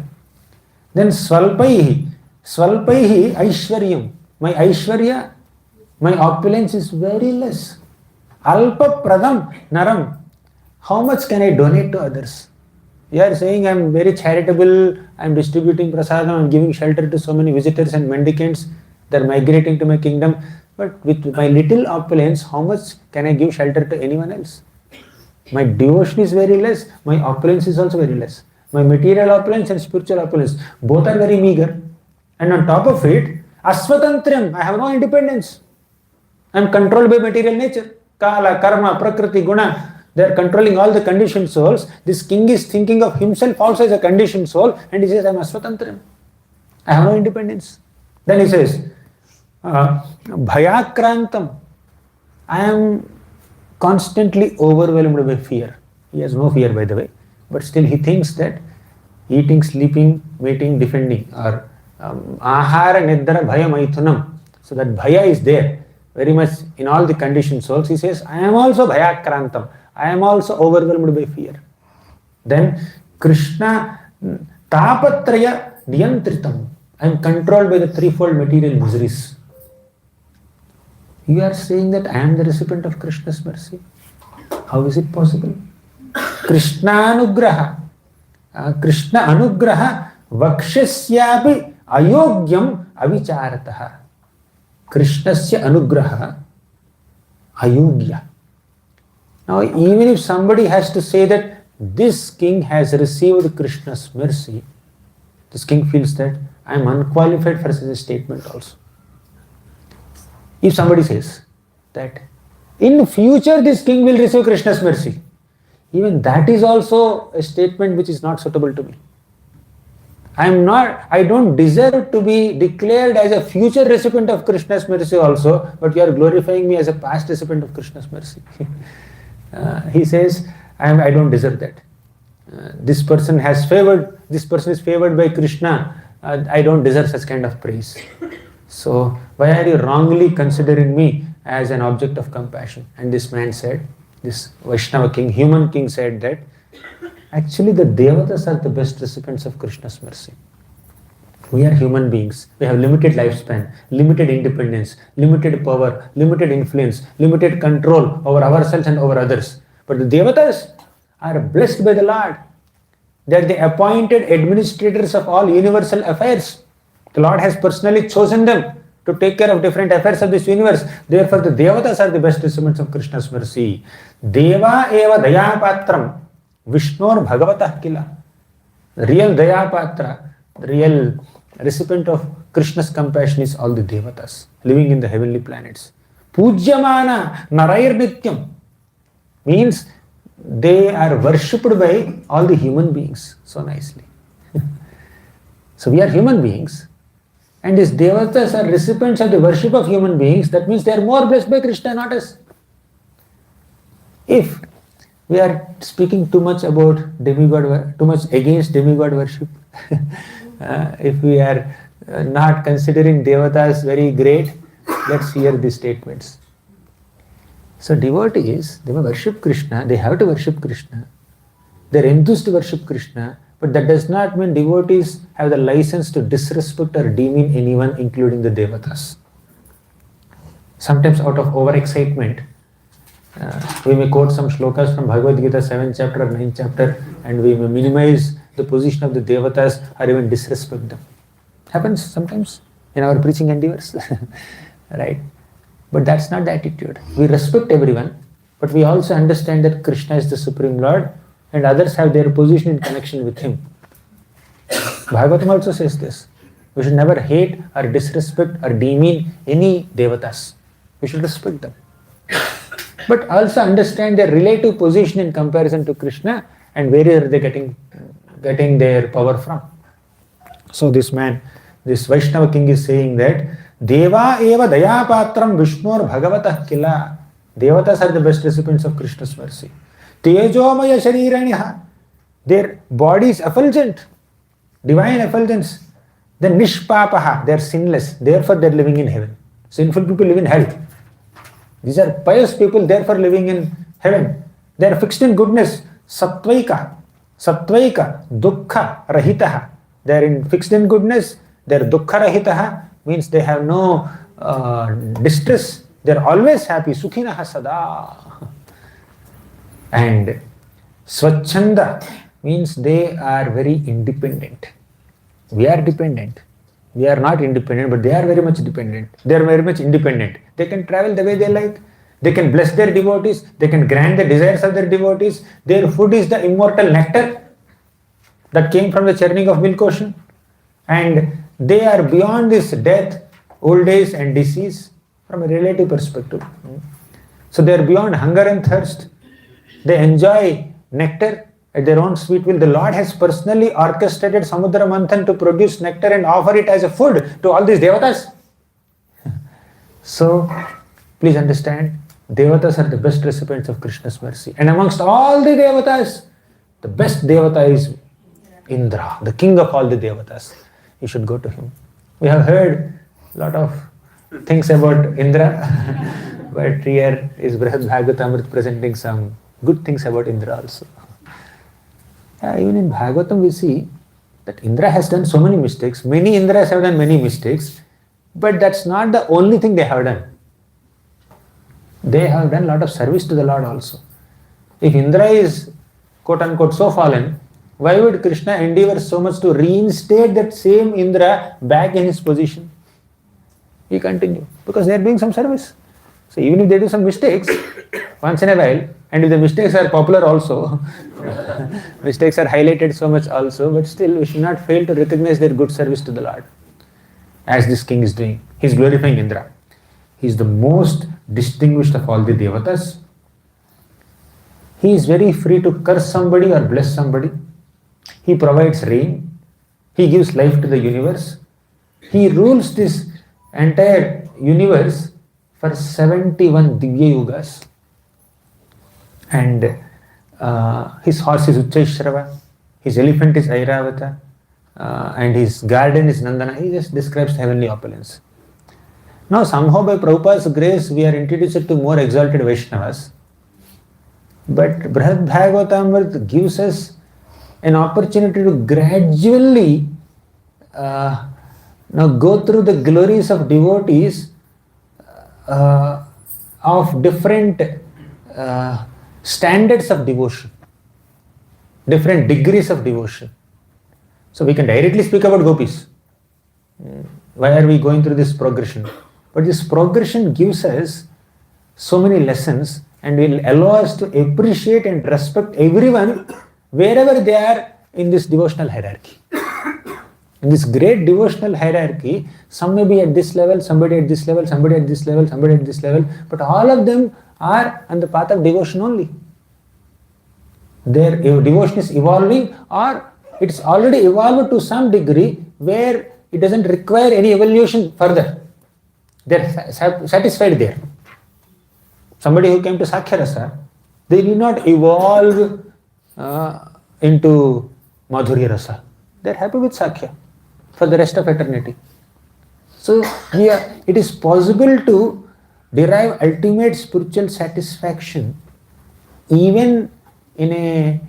Then swalpaihi aishwaryam. My aishwarya, my opulence is very less. Alpa pradam naram. How much can I donate to others? You are saying I am very charitable, I am distributing prasadam, I am giving shelter to so many visitors and mendicants, they are migrating to my kingdom. But with my little opulence, how much can I give shelter to anyone else? My devotion is very less, my opulence is also very less. My material opulence and spiritual opulence, both are very meager. And on top of it, asvatantriyam, I have no independence. I am controlled by material nature. Kala, karma, prakriti, guna. They are controlling all the conditioned souls. This king is thinking of himself also as a conditioned soul, and he says, I am asvatantriyam. I have no independence. Then he says, bhayakrantam. I am constantly overwhelmed by fear. He has no fear, by the way, but still he thinks that eating, sleeping, mating, defending, or ahara, nidra, bhaya, maithunam. So that bhaya is there very much in all the conditioned souls. He says, I am also bhayakrantam. I am also overwhelmed by fear. Then Krishna tapatraya niyantritam. I am controlled by the threefold material miseries. You are saying that I am the recipient of Krishna's mercy. How is it possible? Krishna anugraha vakshasyapi ayogyam avicharataha. Krishnasya anugraha ayogya. Now, even if somebody has to say that this king has received Krishna's mercy, this king feels that I am unqualified for such a statement also. If somebody says that in future this king will receive Krishna's mercy, even that is also a statement which is not suitable to me. I don't deserve to be declared as a future recipient of Krishna's mercy also, but you are glorifying me as a past recipient of Krishna's mercy. He says, I don't deserve that. This person is favored by Krishna. I don't deserve such kind of praise. So why are you wrongly considering me as an object of compassion? And this man said, this Vaishnava king, human king said that actually the Devatas are the best recipients of Krishna's mercy. We are human beings. We have limited lifespan, limited independence, limited power, limited influence, limited control over ourselves and over others. But the Devatas are blessed by the Lord. They are the appointed administrators of all universal affairs. The Lord has personally chosen them to take care of different affairs of this universe. Therefore, the Devatas are the best recipients of Krishna's mercy. Deva eva dayapatram Vishnor Bhagavatah kila. The real dayapatra, the real recipient of Krishna's compassion is all the Devatas living in the heavenly planets. Pujyamana Narair Nityam means they are worshipped by all the human beings so nicely. So we are human beings. And these Devatas are recipients of the worship of human beings. That means they are more blessed by Krishna, not us. If we are speaking too much about demigod, too much against demigod worship, if we are not considering Devatas very great, let's hear these statements. So devotees, they may worship Krishna, they have to worship Krishna. They are enthused to worship Krishna. But that does not mean devotees have the license to disrespect or demean anyone, including the Devatas. Sometimes out of overexcitement, we may quote some shlokas from Bhagavad Gita 7th chapter or 9th chapter, and we may minimize the position of the Devatas or even disrespect them. Happens sometimes in our preaching endeavors. Right? But that's not the attitude. We respect everyone, but we also understand that Krishna is the Supreme Lord and others have their position in connection with him. Bhagavatam also says this. We should never hate or disrespect or demean any Devatas. We should respect them. But also understand their relative position in comparison to Krishna and where are they getting their power from. So this man, this Vaishnava king is saying that Deva eva dayapatram Vishnor Bhagavatah kila. Devatas are the best recipients of Krishna's mercy. Tejomaya shariraniha. Their body is effulgent, divine effulgence. Then nishpapaha, they are sinless, therefore they are living in heaven. Sinful people live in hell. These are pious people, therefore living in heaven. They are fixed in goodness. Sattvaika, dukkha rahitaha. They are fixed in goodness. They are dukkha rahitaha, means they have no distress. They are always happy. Sukhinaha sada. And swachanda means they are very independent. We are dependent. We are not independent, but they are very much dependent. They are very much independent. They can travel the way they like. They can bless their devotees. They can grant the desires of their devotees. Their food is the immortal nectar that came from the churning of milk ocean. And they are beyond this death, old age and disease from a relative perspective. So they are beyond hunger and thirst. They enjoy nectar at their own sweet will. The Lord has personally orchestrated Samudra Manthan to produce nectar and offer it as a food to all these Devatas. So, please understand, Devatas are the best recipients of Krishna's mercy. And amongst all the Devatas, the best Devata is Indra, the king of all the devatas. You should go to him. We have heard a lot of things about Indra, but here is Bruhad Bhagavatamruta presenting some good things about Indra also. Even in Bhagavatam we see that Indra has done so many mistakes. Many Indras have done many mistakes, but that's not the only thing they have done. They have done a lot of service to the Lord also. If Indra is quote unquote so fallen, why would Krishna endeavor so much to reinstate that same Indra back in his position? He continued, because they are doing some service. So even if they do some mistakes, once in a while, and if the mistakes are popular also, mistakes are highlighted so much also, but still we should not fail to recognize their good service to the Lord. As this king is doing, he is glorifying Indra. He is the most distinguished of all the devatas. He is very free to curse somebody or bless somebody. He provides rain. He gives life to the universe. He rules this entire universe for 71 Divya Yugas. And his horse is Uchchaishrava, his elephant is Airavata, and his garden is Nandana. He just describes heavenly opulence. Now somehow by Prabhupada's grace we are introduced to more exalted Vaishnavas. But Bruhad Bhagavatamruta gives us an opportunity to gradually now go through the glories of devotees of different standards of devotion, different degrees of devotion. So we can directly speak about gopis. Why are we going through this progression? But this progression gives us so many lessons and will allow us to appreciate and respect everyone wherever they are in this devotional hierarchy. In this great devotional hierarchy, some may be at this level, somebody at this level, somebody at this level, somebody at this level, but all of them are on the path of devotion only. Their devotion is evolving, or it's already evolved to some degree where it doesn't require any evolution further. They're satisfied there. Somebody who came to Sakya Rasa, they did not evolve into Madhurya Rasa. They're happy with Sakya for the rest of eternity. So it is possible to derive ultimate spiritual satisfaction even in a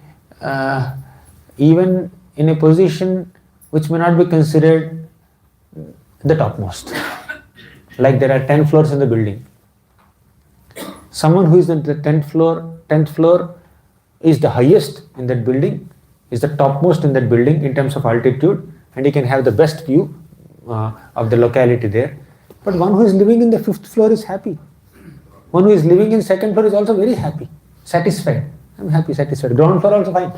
position which may not be considered the topmost. Like there are 10 floors in the building. Someone who is on the 10th floor is the highest in that building, is the topmost in that building in terms of altitude, and he can have the best view of the locality there. But one who is living in the 5th floor is happy. One who is living in 2nd floor is also very happy, satisfied. I'm happy, satisfied. Ground floor also fine.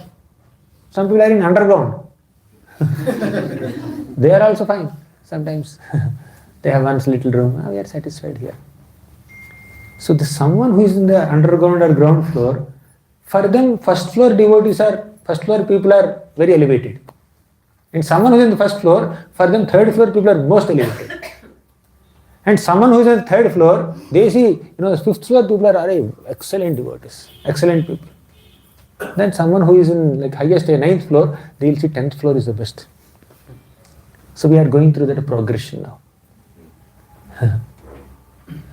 Some people are in underground. They are also fine. Sometimes they have one little room. We are satisfied here. So someone who is in the underground or ground floor, for them 1st floor people are very elevated. And someone who is in the 1st floor, for them 3rd floor people are most elevated. And someone who is on the 3rd floor, they see, the 5th floor people are excellent devotees, excellent people. Then someone who is in highest 9th floor, they will see 10th floor is the best. So we are going through that progression now.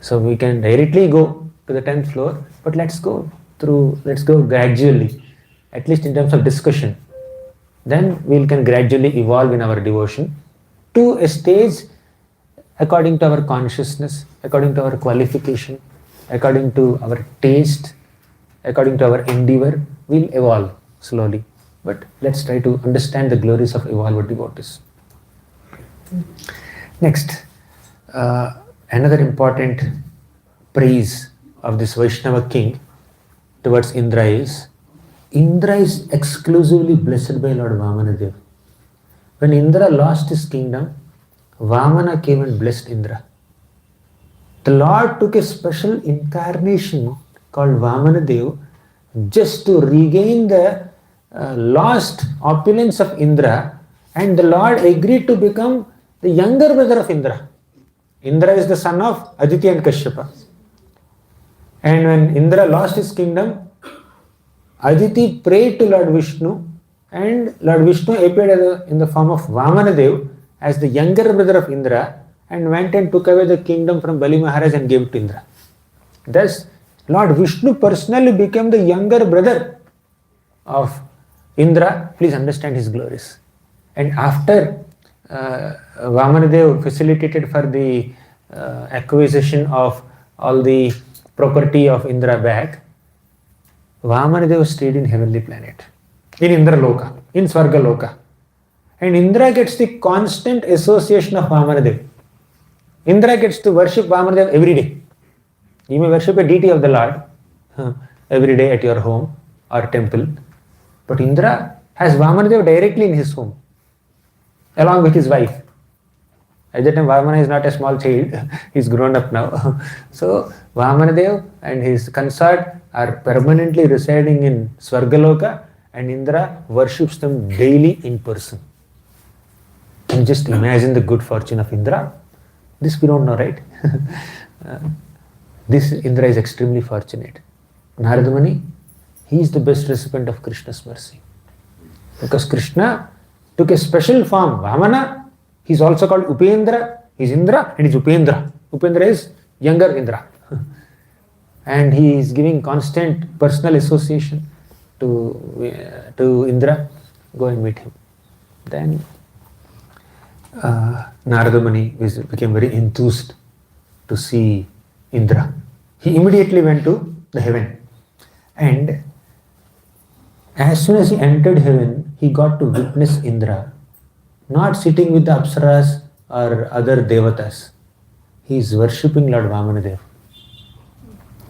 So we can directly go to the 10th floor, but let's go gradually, at least in terms of discussion. Then we can gradually evolve in our devotion to a stage according to our consciousness, according to our qualification, according to our taste, according to our endeavor. We'll evolve slowly. But let's try to understand the glories of evolved devotees. Next, another important praise of this Vaishnava king towards Indra is exclusively blessed by Lord Vamanadev. When Indra lost his kingdom, Vamana came and blessed Indra. The Lord took a special incarnation called Vamanadev just to regain the lost opulence of Indra, and the Lord agreed to become the younger brother of Indra. Indra is the son of Aditi and Kashyapa. And when Indra lost his kingdom, Aditi prayed to Lord Vishnu And Lord Vishnu appeared in the form of Vamanadev as the younger brother of Indra and went and took away the kingdom from Bali Maharaj and gave it to Indra. Thus, Lord Vishnu personally became the younger brother of Indra. Please understand his glories. And after Vamanadev facilitated for the acquisition of all the property of Indra back, Vamanadev stayed in heavenly planet, in Indra Loka, in Swarga Loka. And Indra gets the constant association of Vamanadev. Indra gets to worship Vamanadev every day. You may worship a deity of the Lord every day at your home or temple. But Indra has Vamanadev directly in his home, along with his wife. At that time, Vamana is not a small child, he's grown up now. So, Vamanadev and his consort are permanently residing in Swargaloka, and Indra worships them daily in person. And just imagine the good fortune of Indra. This we don't know, right? This Indra is extremely fortunate. Narada Muni, he is the best recipient of Krishna's mercy. Because Krishna took a special form, Vamana. He is also called Upendra. He is Indra and he is Upendra. Upendra is younger Indra. And he is giving constant personal association to Indra. Go and meet him. Then Narada Muni became very enthused to see Indra. He immediately went to the heaven. And as soon as he entered heaven, he got to witness Indra, not sitting with the Apsaras or other Devatas. He is worshipping Lord Vamanadev.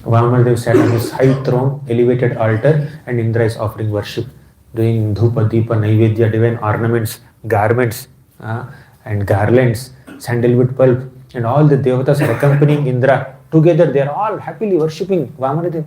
Vamanadev sat on his high throne, elevated altar, and Indra is offering worship, doing dhupa, deepa, naivedya, divine ornaments, garments, and garlands, sandalwood pulp, and all the Devatas are accompanying Indra. Together they are all happily worshipping Vamanadev.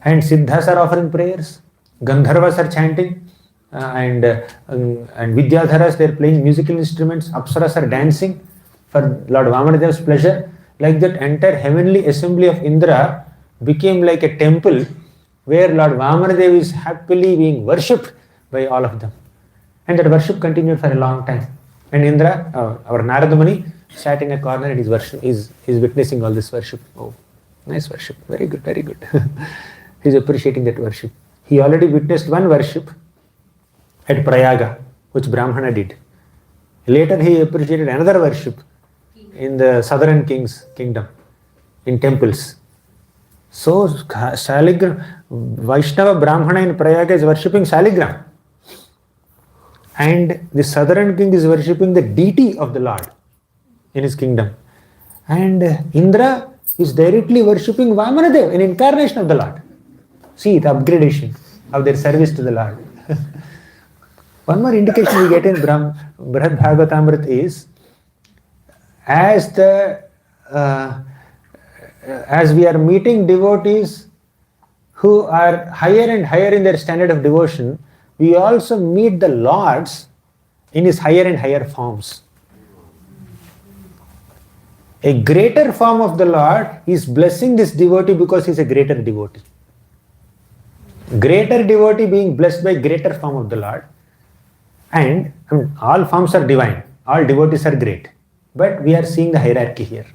And Siddhas are offering prayers, Gandharvas are chanting, and Vidyadharas, they are playing musical instruments, Apsaras are dancing for Lord Vamanadev's pleasure. Like that, entire heavenly assembly of Indra became like a temple where Lord Vamanadev is happily being worshipped by all of them. And that worship continued for a long time. And Indra, our Narada Muni, sat in a corner and is witnessing all this worship. Oh, nice worship. Very good, very good. He's appreciating that worship. He already witnessed one worship at Prayaga, which Brahmana did. Later he appreciated another worship in the southern king's kingdom, in temples. So Saligram, Vaishnava Brahmana in Prayaga is worshipping Saligram. And the southern king is worshipping the deity of the Lord in his kingdom. And Indra is directly worshipping Vamanadev, an incarnation of the Lord. See the upgradation of their service to the Lord. One more indication we get in Bruhad Bhagavatamruta is, as we are meeting devotees who are higher and higher in their standard of devotion, we also meet the Lords in his higher and higher forms. A greater form of the Lord is blessing this devotee because he is a greater devotee. Greater devotee being blessed by greater form of the Lord. And all forms are divine. All devotees are great. But we are seeing the hierarchy here.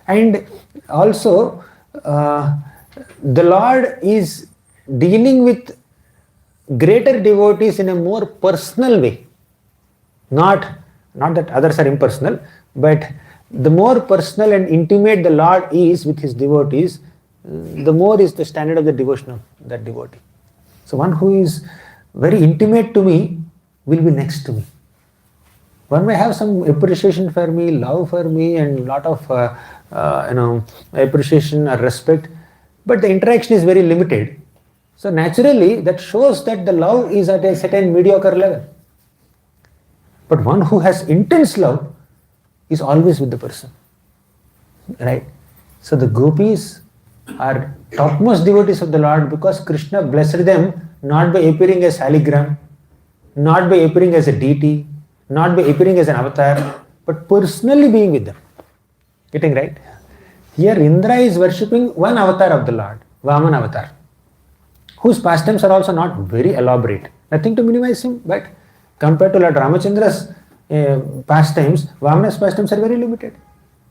And also, the Lord is dealing with greater devotees in a more personal way. Not that others are impersonal, but the more personal and intimate the Lord is with his devotees, the more is the standard of the devotion of that devotee. So one who is very intimate to me will be next to me. One may have some appreciation for me, love for me, and lot of appreciation or respect, but the interaction is very limited. So naturally, that shows that the love is at a certain mediocre level. But one who has intense love is always with the person, right? So the gopis are topmost devotees of the Lord because Krishna blessed them not by appearing as Saligram, not by appearing as a deity, not by appearing as an avatar, but personally being with them. Getting right? Here Indra is worshipping one avatar of the Lord, Vaman avatar. whose pastimes are also not very elaborate. Nothing to minimize him, but compared to Lord Ramachandra's pastimes, Vamana's pastimes are very limited.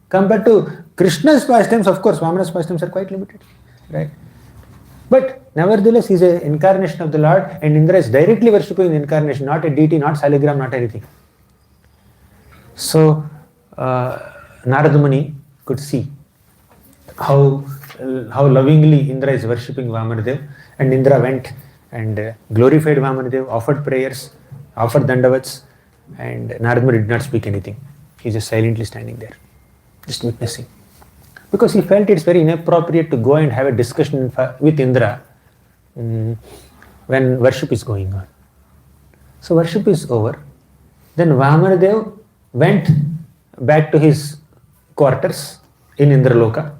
Compared to Krishna's pastimes, of course, Vamana's pastimes are quite limited, right? But nevertheless, he's an incarnation of the Lord, and Indra is directly worshipping the incarnation, not a deity, not Saligram, not anything. So, Narada Muni could see how lovingly Indra is worshipping Vamanadev, and Indra went and glorified Vamanadev, offered prayers, offered dandavats, and Narada Muni did not speak anything. He just silently standing there, just witnessing. Because he felt it's very inappropriate to go and have a discussion with Indra when worship is going on. So worship is over. Then Vamanadev went back to his quarters in Indraloka.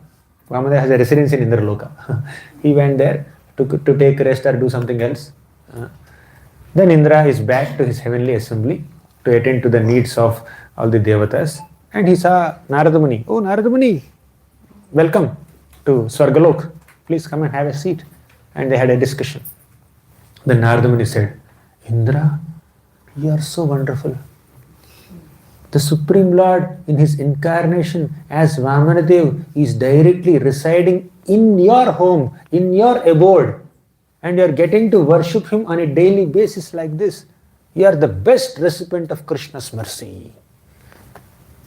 Vamanadev has a residence in Indraloka. He went there to take rest or do something else. Then Indra is back to his heavenly assembly to attend to the needs of all the devatas. And he saw Narada Muni. Oh, Narada Muni, welcome to Swargalok. Please come and have a seat. And they had a discussion. Then Narada Muni said, Indra, you are so wonderful. The Supreme Lord in his incarnation as Vamanadev is directly residing in your home, in your abode, and you are getting to worship him on a daily basis like this. You are the best recipient of Krishna's mercy.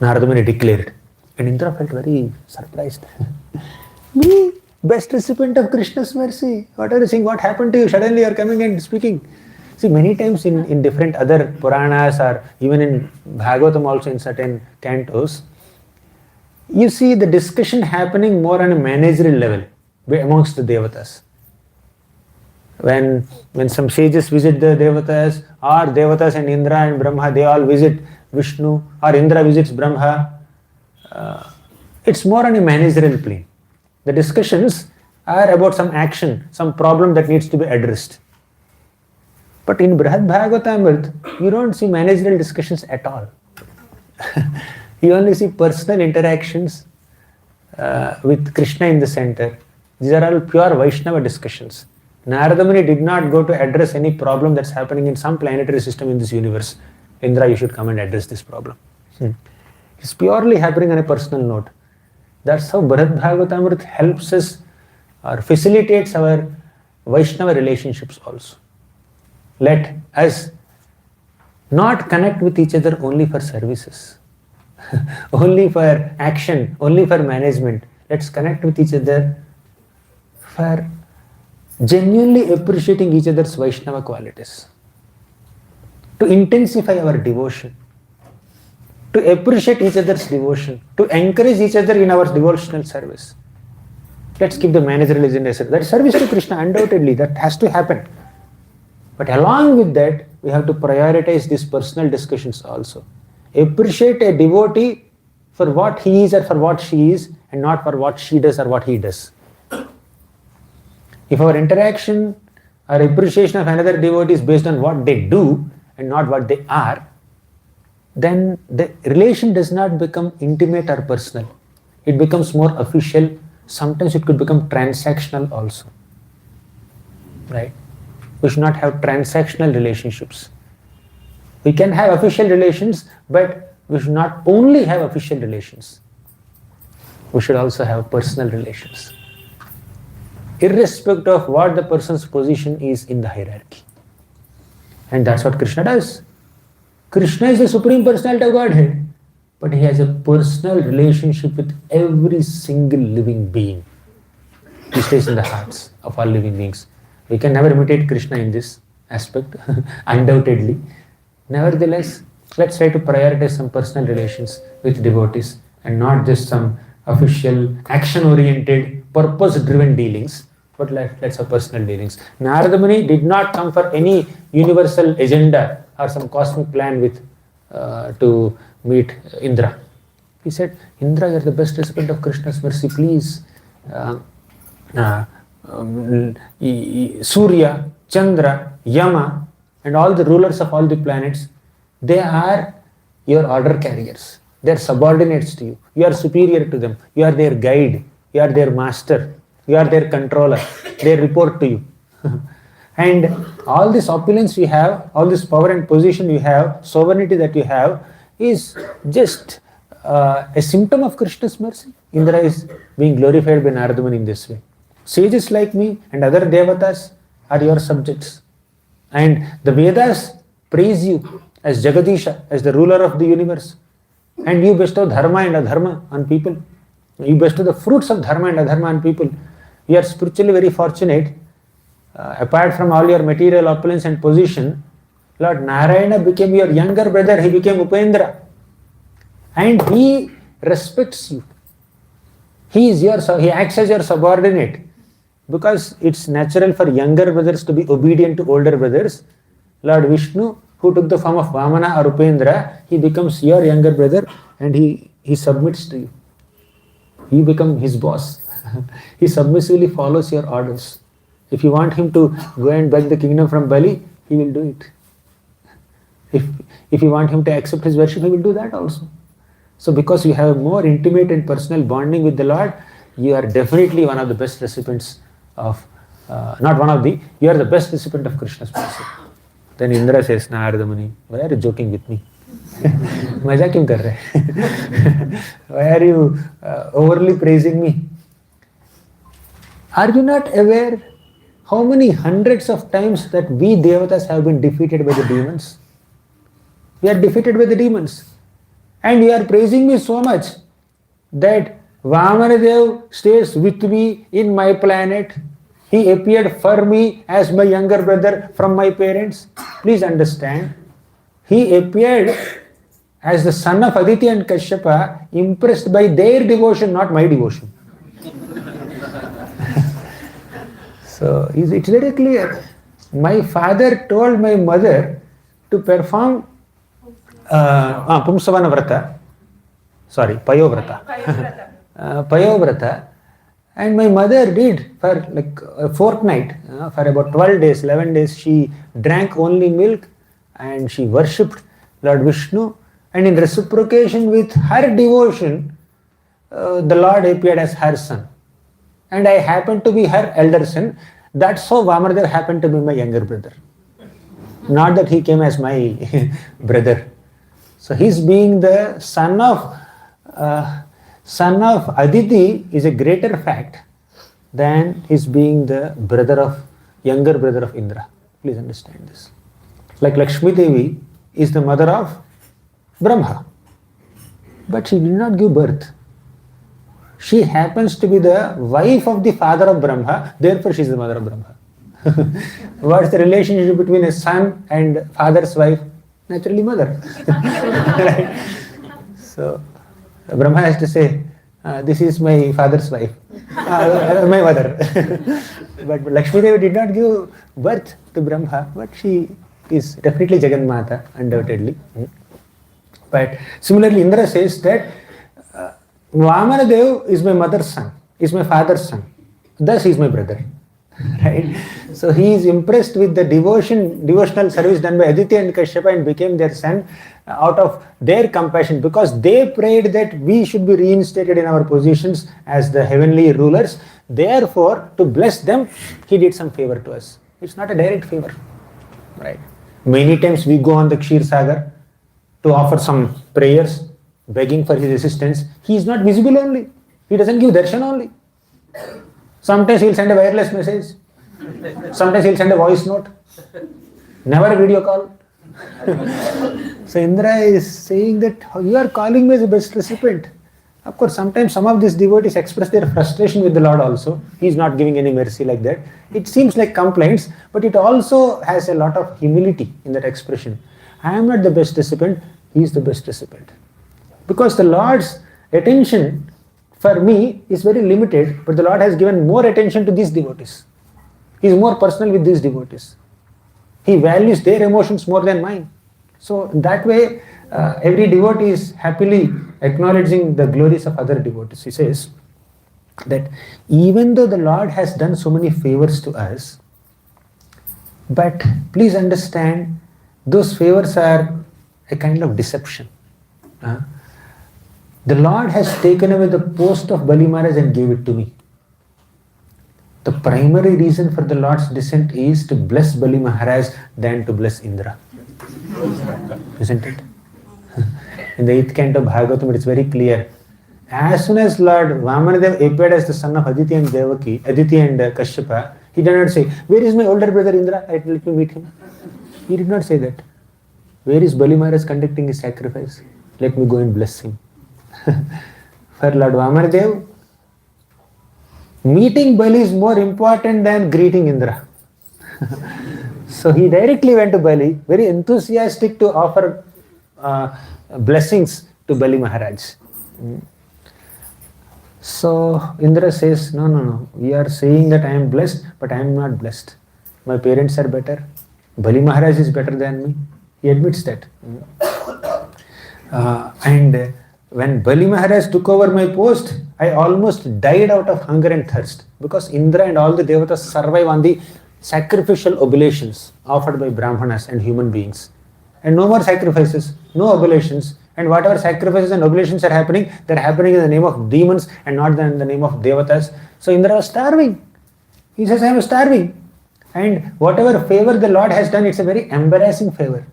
Narada Muni declared. And Indra felt very surprised. Me, best recipient of Krishna's mercy. What are you saying? What happened to you? Suddenly you are coming and speaking. See, many times in different other Puranas or even in Bhagavatam also in certain cantos, you see the discussion happening more on a managerial level amongst the devatas. When some sages visit the devatas, or devatas and Indra and Brahma, they all visit Vishnu, or Indra visits Brahma, it's more on a managerial plane. The discussions are about some action, some problem that needs to be addressed. But in Bruhad Bhagavatamruta, you don't see managerial discussions at all. You only see personal interactions with Krishna in the center. These are all pure Vaishnava discussions. Narada Muni did not go to address any problem that's happening in some planetary system in this universe. Indra, you should come and address this problem. It's purely happening on a personal note. That's how Bruhad Bhagavatamruta helps us or facilitates our Vaishnava relationships also. Let us not connect with each other only for services, only for action, only for management. Let's connect with each other for genuinely appreciating each other's Vaishnava qualities, to intensify our devotion, to appreciate each other's devotion, to encourage each other in our devotional service. Let's keep the managerial agenda aside. That is service to Krishna, undoubtedly, that has to happen. But along with that, we have to prioritize these personal discussions also. Appreciate a devotee for what he is or for what she is, and not for what she does or what he does. If our interaction or appreciation of another devotee is based on what they do and not what they are, then the relation does not become intimate or personal. It becomes more official. Sometimes it could become transactional also. Right? We should not have transactional relationships. We can have official relations, but we should not only have official relations. We should also have personal relations, irrespective of what the person's position is in the hierarchy. And that's what Krishna does. Krishna is the Supreme Personality of Godhead, but he has a personal relationship with every single living being. He stays in the hearts of all living beings. We can never imitate Krishna in this aspect, undoubtedly. Nevertheless, let's try to prioritize some personal relations with devotees and not just some official, action-oriented, purpose-driven dealings, but let's have personal dealings. Narada Muni did not come for any universal agenda or some cosmic plan with to meet Indra. He said, Indra, you are the best recipient of Krishna's mercy, please. Surya, Chandra, Yama, and all the rulers of all the planets, they are your order carriers. They are subordinates to you. You are superior to them. You are their guide. You are their master. You are their controller. They report to you. And all this opulence you have, all this power and position you have, sovereignty that you have, is just a symptom of Krishna's mercy. Indra is being glorified by Narada Muni in this way. Sages like me and other devatas are your subjects. And the Vedas praise you as Jagadisha, as the ruler of the universe. And you bestow dharma and adharma on people. You bestow the fruits of dharma and adharma on people. You are spiritually very fortunate. Apart from all your material opulence and position, Lord Narayana became your younger brother. He became Upendra. And he respects you. He acts as your subordinate. Because it's natural for younger brothers to be obedient to older brothers. Lord Vishnu, who took the form of Vamana or Upendra, he becomes your younger brother and he submits to you. You become his boss. He submissively follows your orders. If you want him to go and beg the kingdom from Bali, he will do it. If you want him to accept his worship, he will do that also. So because you have more intimate and personal bonding with the Lord, you are definitely one of the best recipients of, you are the best recipient of Krishna's mercy. Then Indra says, Narada Muni, why are you joking with me? Maja kyun kar rahe? Why are you overly praising me? Are you not aware how many hundreds of times that we devatas have been defeated by the demons? We are defeated by the demons. And you are praising me so much that Vamanadev stays with me in my planet. He appeared for me as my younger brother from my parents. Please understand, he appeared as the son of Aditi and Kashyapa, impressed by their devotion, not my devotion. So it's very clear. My father told my mother to perform Pumsavana Vrata. Sorry, Payovrata. Payovrata. And my mother did for like a fortnight, for about 12 days, 11 days, she drank only milk and she worshipped Lord Vishnu. And in reciprocation with her devotion, the Lord appeared as her son. And I happened to be her elder son. That's how Vamanadev happened to be my younger brother. Not that he came as my brother. So his being the son of Aditi is a greater fact than his being the younger brother of Indra. Please understand this. Like Lakshmi Devi is the mother of Brahma, but she did not give birth. She happens to be the wife of the father of Brahma, therefore she is the mother of Brahma. What's the relationship between a son and father's wife? Naturally mother. Right? So Brahma has to say, this is my father's wife, my mother. But Lakshmi Devi did not give birth to Brahma, but she is definitely Jagannatha, undoubtedly. But similarly, Indra says that Vamanadev is my mother's son, is my father's son. Thus he is my brother. Right? So he is impressed with the devotional service done by Aditi and Kashyapa and became their son out of their compassion, because they prayed that we should be reinstated in our positions as the heavenly rulers. Therefore, to bless them, he did some favor to us. It's not a direct favor. Right? Many times we go on the Kshir Sagar to offer some prayers, begging for his assistance. He is not visible only. He doesn't give darshan only. Sometimes he'll send a wireless message. Sometimes he'll send a voice note. Never a video call. So Indra is saying that you are calling me as the best recipient. Of course, sometimes some of these devotees express their frustration with the Lord also. He is not giving any mercy like that. It seems like complaints, but it also has a lot of humility in that expression. I am not the best recipient, he is the best recipient. Because the Lord's attention for me is very limited, but the Lord has given more attention to these devotees. He is more personal with these devotees. He values their emotions more than mine. So that way, every devotee is happily acknowledging the glories of other devotees. He says that even though the Lord has done so many favors to us, but please understand, those favors are a kind of deception. The Lord has taken away the post of Bali Maharaj and gave it to me. The primary reason for the Lord's descent is to bless Bali Maharaj than to bless Indra. Isn't it? In the 8th canto of Bhagavatam, it's very clear. As soon as Lord Vamanadev appeared as the son of Aditi and Devaki, Aditi and Kashyapa, he did not say, "Where is my older brother Indra? Let me meet him." He did not say that. "Where is Bali Maharaj conducting his sacrifice? Let me go and bless him." For Lord Vamanadev, meeting Bali is more important than greeting Indra. So he directly went to Bali, very enthusiastic to offer blessings to Bali Maharaj. So Indra says, no, we are saying that I am blessed, but I am not blessed. My parents are better. Bali Maharaj is better than me. He admits that. And when Bali Maharaj took over my post, I almost died out of hunger and thirst, because Indra and all the devatas survive on the sacrificial oblations offered by Brahmanas and human beings. And no more sacrifices, no oblations. And whatever sacrifices and oblations are happening, they're happening in the name of demons and not in the name of devatas. So Indra was starving. He says, I am starving. And whatever favor the Lord has done, it's a very embarrassing favor.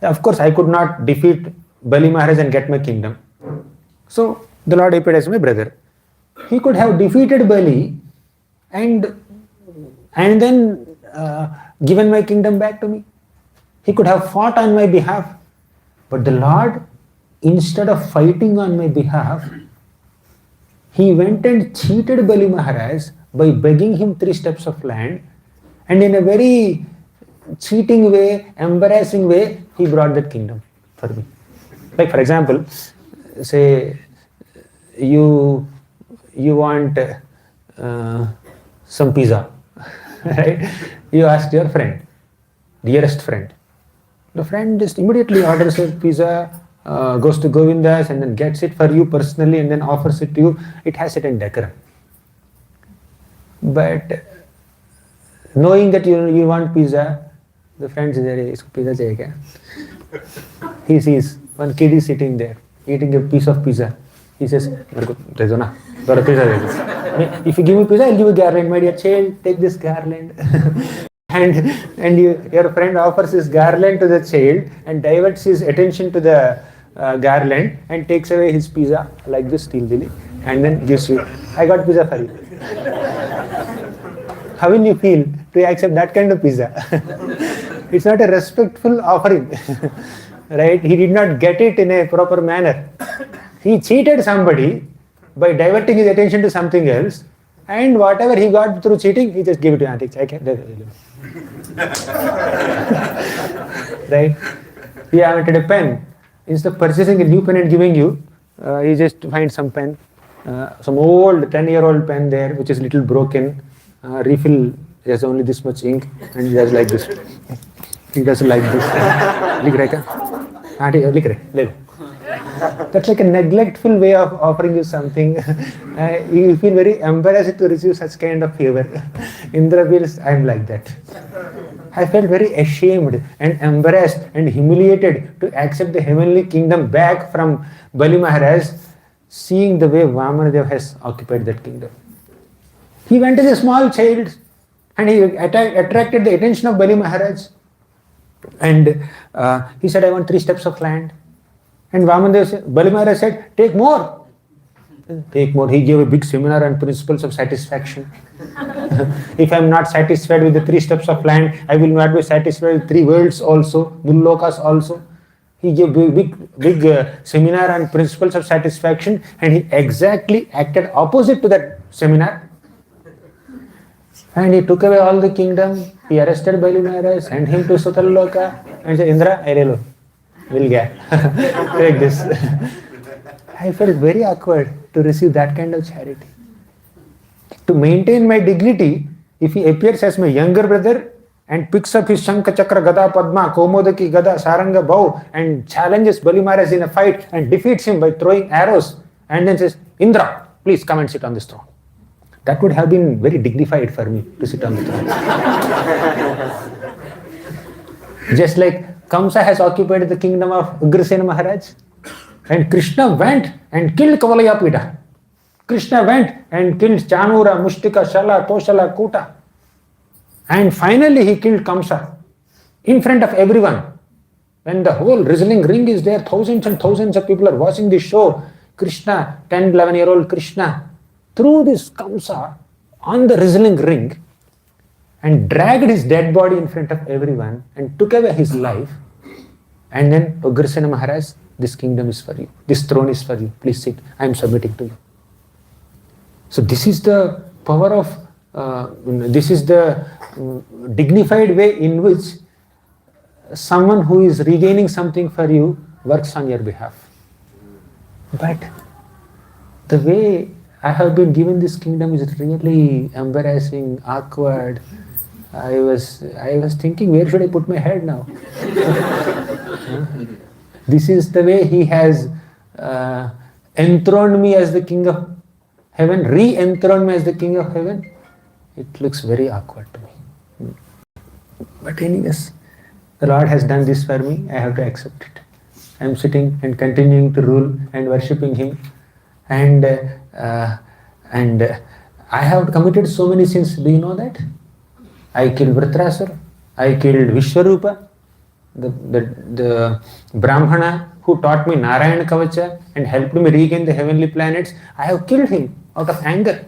Of course, I could not defeat Bali Maharaj and get my kingdom. So the Lord appeared as my brother. He could have defeated Bali and then given my kingdom back to me. He could have fought on my behalf. But the Lord, instead of fighting on my behalf, he went and cheated Bali Maharaj by begging him 3 steps of land, and in a very cheating way, embarrassing way, he brought that kingdom for me. Like, for example, say you want some pizza, right? You asked your friend, dearest friend. The friend just immediately orders a pizza, goes to Govinda's and then gets it for you personally and then offers it to you. It has certain decorum. But knowing that you want pizza, the friend says, "Pizza chahiye kya?" He sees one kid is sitting there eating a piece of pizza. He says, "De do na, pizza de do." If you give me pizza, I'll give you garland. My dear child, take this garland. And your friend offers his garland to the child and diverts his attention to the garland and takes away his pizza like this stealthily and then gives you, "I got pizza for you." How will you feel to accept that kind of pizza? It's not a respectful offering, right? He did not get it in a proper manner. He cheated somebody by diverting his attention to something else, and whatever he got through cheating, he just gave it to him. Right? He wanted a pen. Instead of purchasing a new pen and giving you, he just finds some pen, some old 10-year-old pen there, which is little broken. Refill, there's only this much ink, and he does like this. He does like this. That's like a neglectful way of offering you something. You feel very embarrassed to receive such kind of favor. Indra feels, I'm like that. I felt very ashamed and embarrassed and humiliated to accept the heavenly kingdom back from Bali Maharaj, seeing the way Vamanadev has occupied that kingdom. He went as a small child and he attracted the attention of Bali Maharaj. And he said, "I want 3 steps of land." And Bali Maharaj said, "Take more." Take more. He gave a big seminar on principles of satisfaction. If I am not satisfied with the 3 steps of land, I will not be satisfied with 3 worlds also, Mullokas also. He gave a big seminar on principles of satisfaction, and he exactly acted opposite to that seminar. And he took away all the kingdom. He arrested Bali Maharaj, sent him to Sutalloka, and said, "Indra, Airelo, will get. Take this." I felt very awkward to receive that kind of charity. To maintain my dignity, if he appears as my younger brother and picks up his Shankha, Chakra, Gada, Padma, Komodaki, Gada, Saranga bow and challenges Bali Maharaj in a fight and defeats him by throwing arrows and then says, "Indra, please come and sit on this throne." That would have been very dignified for me to sit on the throne. Just like Kamsa has occupied the kingdom of Ugrasena Maharaj, and Krishna went and killed Kavalaya Pita. Krishna went and killed Chanura, Mushtika, Shala, Toshala, Kuta. And finally he killed Kamsa in front of everyone. When the whole wrestling ring is there, thousands and thousands of people are watching this show. Krishna, 10, 11-year-old Krishna, threw this Kamsa on the wrestling ring and dragged his dead body in front of everyone and took away his life. And then, Ugrasena Maharaj, this kingdom is for you. This throne is for you. Please sit. I am submitting to you. So this is the power of, this is the dignified way in which someone who is regaining something for you works on your behalf. But the way I have been given this kingdom is really embarrassing, awkward. I was thinking, where should I put my head now? This is the way he has enthroned me as the king of heaven, re-enthroned me as the king of heaven. It looks very awkward to me. But anyways, the Lord has done this for me, I have to accept it. I am sitting and continuing to rule and worshipping him. And I have committed so many sins. Do you know that? I killed Vritrasura. I killed Vishwarupa, the Brahmana who taught me Narayana Kavacha and helped me regain the heavenly planets. I have killed him out of anger.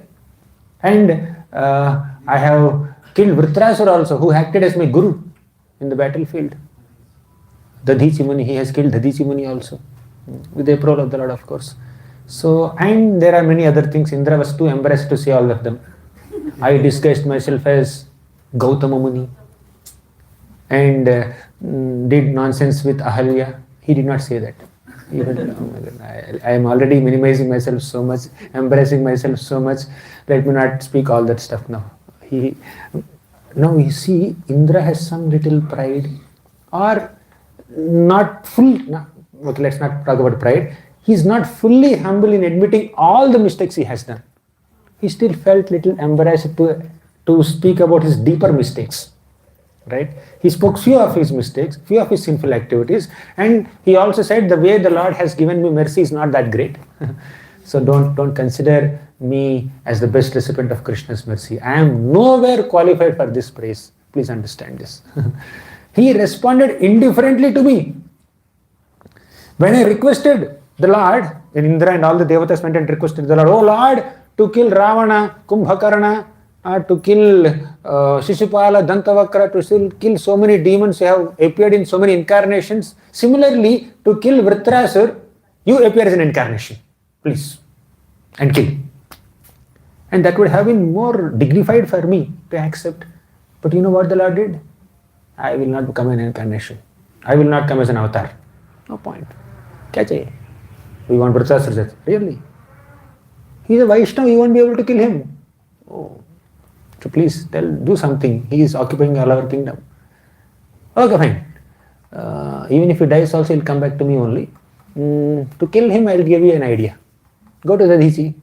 And I have killed Vritrasura also, who acted as my guru in the battlefield. Dadhichi Muni, he has killed Dadhichi Muni also, with the approval of the Lord, of course. So, and there are many other things. Indra was too embarrassed to say all of them. I disguised myself as Gautama Muni and did nonsense with Ahalya. He did not say that. Even, I am already minimizing myself so much, embarrassing myself so much. Let me not speak all that stuff now. Now you see, Indra has some little pride, or not full. Okay, let's not talk about pride. He is not fully humble in admitting all the mistakes he has done. He still felt little embarrassed to speak about his deeper mistakes. Right? He spoke few of his mistakes, few of his sinful activities, and he also said the way the Lord has given me mercy is not that great. So don't consider me as the best recipient of Krishna's mercy. I am nowhere qualified for this praise. Please understand this. He responded indifferently to me. When I requested the Lord, and Indra and all the Devatas went and requested the Lord, oh Lord, to kill Ravana, Kumbhakarna, to kill Shishupala, Dantavakra, to kill so many demons who have appeared in so many incarnations. Similarly, to kill Vritrasura, you appear as an incarnation. Please. And kill. And that would have been more dignified for me to accept. But you know what the Lord did? I will not become an incarnation. I will not come as an avatar. No point. Kya chahiye? We want Vritrasura death. Really? He is a Vaishnava, you won't be able to kill him. Oh. So please do something. He is occupying all our kingdom. Okay, fine. Even if he dies also, he'll come back to me only. To kill him, I'll give you an idea. Go to Dadhichi,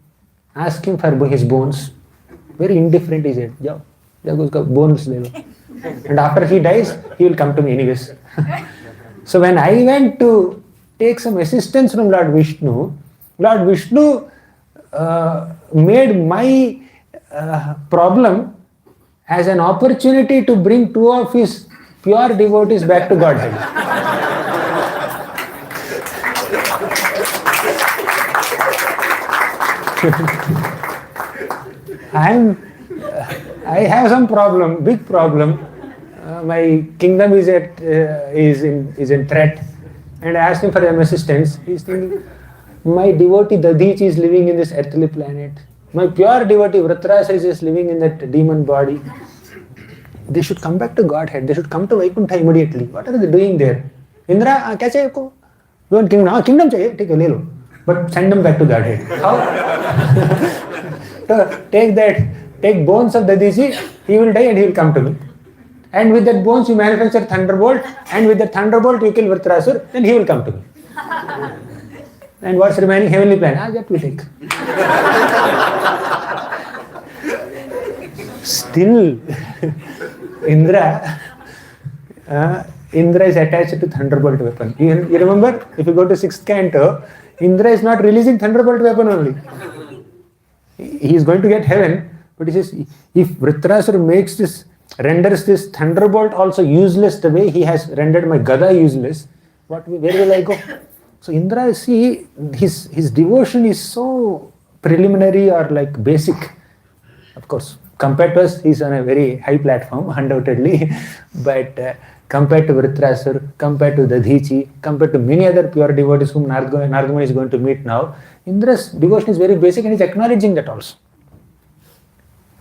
ask him for his bones. Very indifferent is it. Jao, uska bones le lo. And after he dies, he will come to me anyways. So when I went to take some assistance from Lord Vishnu made my problem as an opportunity to bring two of his pure devotees back to Godhead. I have some problem, big problem. My kingdom is in threat, and I asked him for some assistance. He's thinking, my devotee Dadhichi is living in this earthly planet. My pure devotee Vritrasura is just living in that demon body. They should come back to Godhead. They should come to Vaikuntha immediately. What are they doing there? Indra, kya chahiye aapko? You want kingdom? Kingdom chahiye? Take le lo. But send them back to Godhead. How? So take bones of Dadhichi, he will die and he will come to me. And with that bones you manufacture thunderbolt, and with the thunderbolt you kill Vritrasura, then he will come to me. And what's remaining? Heavenly plan. That we take. Still, Indra is attached to thunderbolt weapon. You remember, if you go to 6th canto, Indra is not releasing thunderbolt weapon only. He is going to get heaven, but he says, if Vritrasura renders this thunderbolt also useless the way he has rendered my Gada useless, where will I go? So Indra, see, his devotion is so preliminary or like basic. Of course, compared to us, he's on a very high platform, undoubtedly. But compared to Vritrasura, compared to Dadhichi, compared to many other pure devotees whom Nargamani is going to meet now, Indra's devotion is very basic and he's acknowledging that also.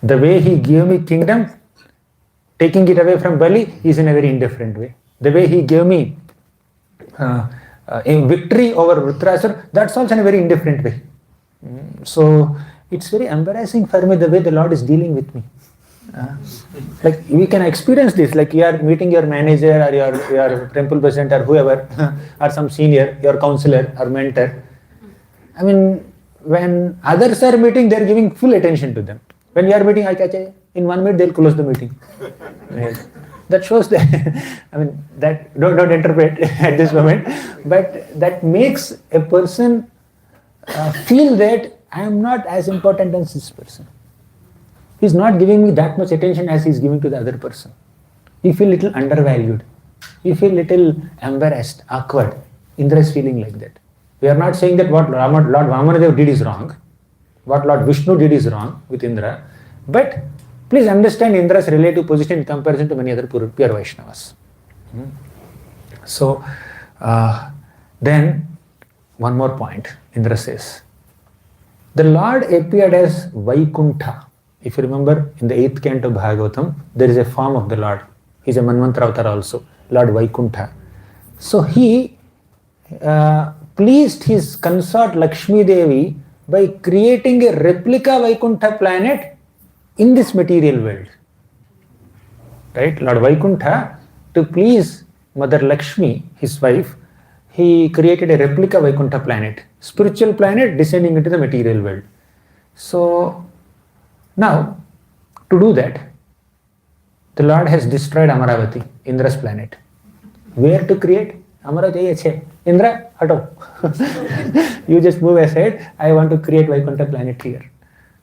The way he gave me kingdom, taking it away from Bali, is in a very indifferent way. The way he gave me a victory over Vritrasura, that's also in a very indifferent way. So it's very embarrassing for me the way the Lord is dealing with me. Like we can experience this, like you are meeting your manager or your temple president or whoever, or some senior, your counselor or mentor. I mean, when others are meeting, they are giving full attention to them. When you are meeting, in 1 minute they'll close the meeting. Right. That shows that, I mean, that don't interpret at this moment, but that makes a person feel that I am not as important as this person. He is not giving me that much attention as he is giving to the other person. You feel little undervalued. You feel little embarrassed, awkward. Indra is feeling like that. We are not saying that what Lord Vamanadev did is wrong, what Lord Vishnu did is wrong with Indra, but please understand Indra's relative position in comparison to many other pure Vaishnavas. So, then one more point, Indra says, the Lord appeared as Vaikuntha. If you remember, in the 8th canto of Bhagavatam, there is a form of the Lord. He is a Manvantara avatar also, Lord Vaikuntha. So he pleased his consort Lakshmi Devi by creating a replica Vaikuntha planet in this material world. Right? Lord Vaikuntha, to please Mother Lakshmi, his wife, he created a replica Vaikuntha planet, spiritual planet descending into the material world. So now, to do that, the Lord has destroyed Amaravati, Indra's planet. Where to create? Amaravati, Indra, hato. You just move aside, I want to create Vaikuntha planet here.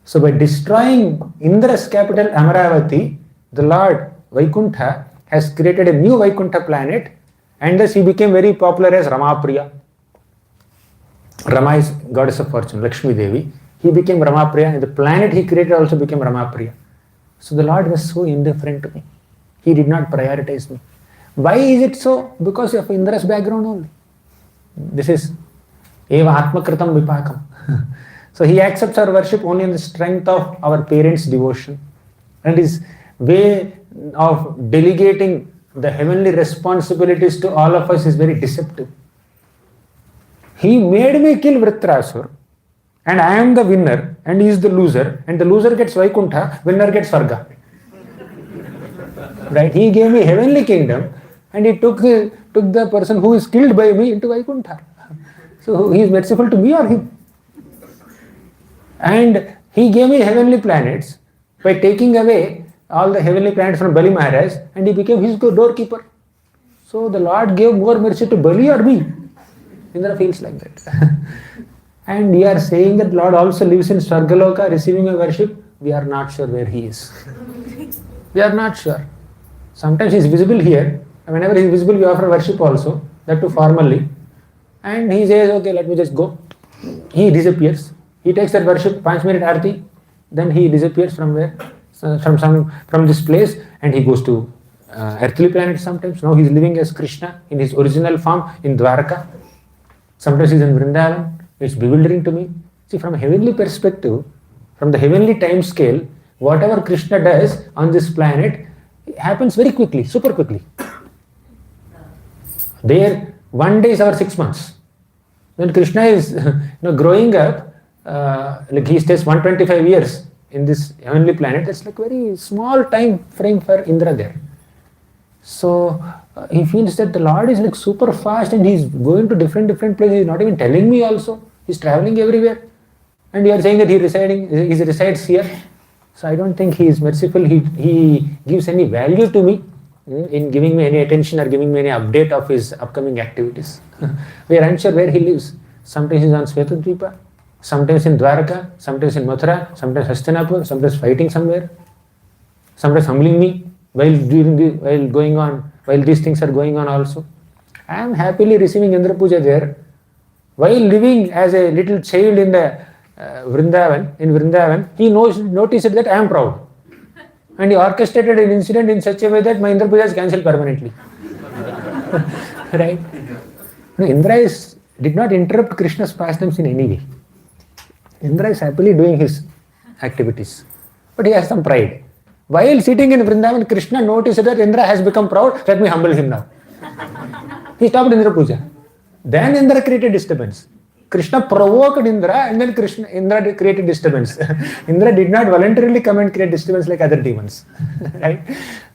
So by destroying Indra's capital Amaravati, the Lord Vaikuntha has created a new Vaikuntha planet, and thus he became very popular as Ramapriya. Rama is goddess of fortune, Lakshmi Devi. He became Ramapriya, and the planet he created also became Ramapriya. So the Lord was so indifferent to me. He did not prioritize me. Why is it so? Because of Indra's background only. This is Eva Atmakritam Vipakam. So he accepts our worship only on the strength of our parents' devotion. And his way of delegating the heavenly responsibilities to all of us is very deceptive. He made me kill Vritrasura, and I am the winner, and he is the loser, and the loser gets Vaikuntha, winner gets Svarga. Right? He gave me heavenly kingdom, and he took the person who is killed by me into Vaikuntha. So he is merciful to me or him? And he gave me heavenly planets by taking away all the heavenly planets from Bali Maharaj, and he became his doorkeeper. So the Lord gave more mercy to Bali or me? Indra feels like that. And we are saying that Lord also lives in Swargaloka receiving a worship. We are not sure where he is. We are not sure. Sometimes he is visible here. And whenever he is visible, we offer worship also, that too formally. And he says, okay, let me just go. He disappears. He takes that worship, 5-minute arti, then he disappears from where? From this place, and he goes to earthly planets sometimes. Now he is living as Krishna in his original form in Dwarka. Sometimes he is in Vrindavan. It's bewildering to me. See, from a heavenly perspective, from the heavenly time scale, whatever Krishna does on this planet happens very quickly, super quickly. There, 1 day is our 6 months. When Krishna is growing up, like he stays 125 years in this heavenly planet, that's like very small time frame for Indra there. So he feels that the Lord is like super fast and he's going to different places. He's not even telling me also. He's traveling everywhere. And you are saying that he resides here. So I don't think he is merciful. He gives any value to me in giving me any attention or giving me any update of his upcoming activities. We are unsure where he lives. Sometimes he's on Svetadvipa, sometimes in Dwarka, sometimes in Mathura, sometimes Hastinapur, sometimes fighting somewhere, sometimes humbling me while these things are going on also. I am happily receiving Indra Puja there. While living as a little child in the Vrindavan, he noticed that I am proud. And he orchestrated an incident in such a way that my Indra Puja is cancelled permanently. Right? No, Indra did not interrupt Krishna's pastimes in any way. Indra is happily doing his activities. But he has some pride. While sitting in Vrindavan, Krishna noticed that Indra has become proud. Let me humble him now. He stopped Indra Puja. Then Indra created disturbance. Krishna provoked Indra and then Indra created disturbance. Indra did not voluntarily come and create disturbance like other demons. Right?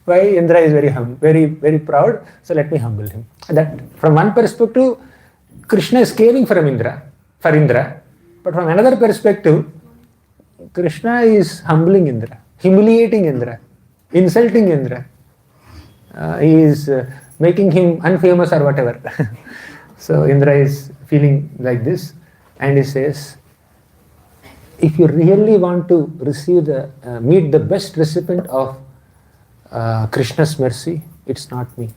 Why? Indra is very, very proud. So let me humble him. That from one perspective, Krishna is caring for Indra. But from another perspective, Krishna is humbling Indra, humiliating Indra, insulting Indra. He is making him unfamous or whatever. So Indra is feeling like this, and he says, if you really want to meet the best recipient of Krishna's mercy, it's not me,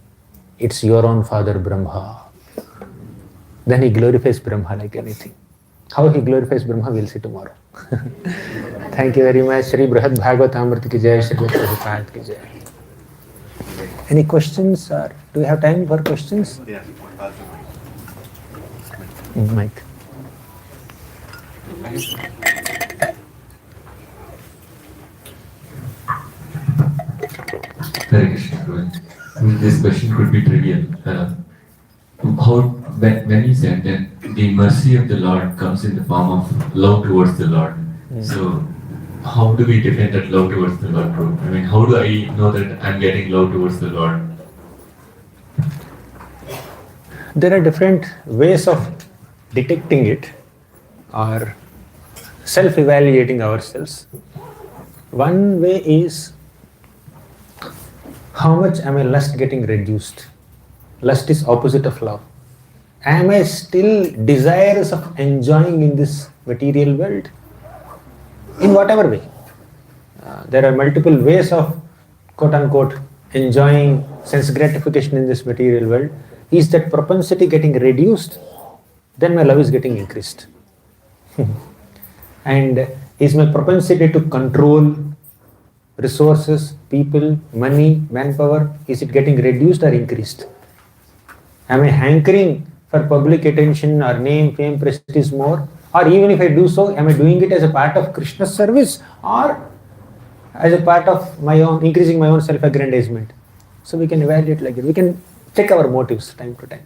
it's your own father Brahma. Then he glorifies Brahma like anything. How he glorifies Brahma, we'll see tomorrow. Thank you very much. Shri Bruhad Bhagavatamruta ki jai, Shri Prabhupada ki jai. Any questions? Or do we have time for questions? Yeah. Mike. Hare Krishna, Prabhuji. This question could be trivial. When you said that the mercy of the Lord comes in the form of love towards the Lord, so how do we define that love towards the Lord, Prabhu? I mean, how do I know that I'm getting love towards the Lord? There are different ways of detecting it or self-evaluating ourselves. One way is, how much am I lust getting reduced? Lust is opposite of love. Am I still desirous of enjoying in this material world? In whatever way. There are multiple ways of quote-unquote enjoying sense gratification in this material world. Is that propensity getting reduced? Then my love is getting increased. And is my propensity to control resources, people, money, manpower, is it getting reduced or increased? Am I hankering for public attention or name, fame, prestige more? Or even if I do so, am I doing it as a part of Krishna's service or as a part of my own, increasing my own self-aggrandizement? So we can evaluate like that. We can check our motives time to time.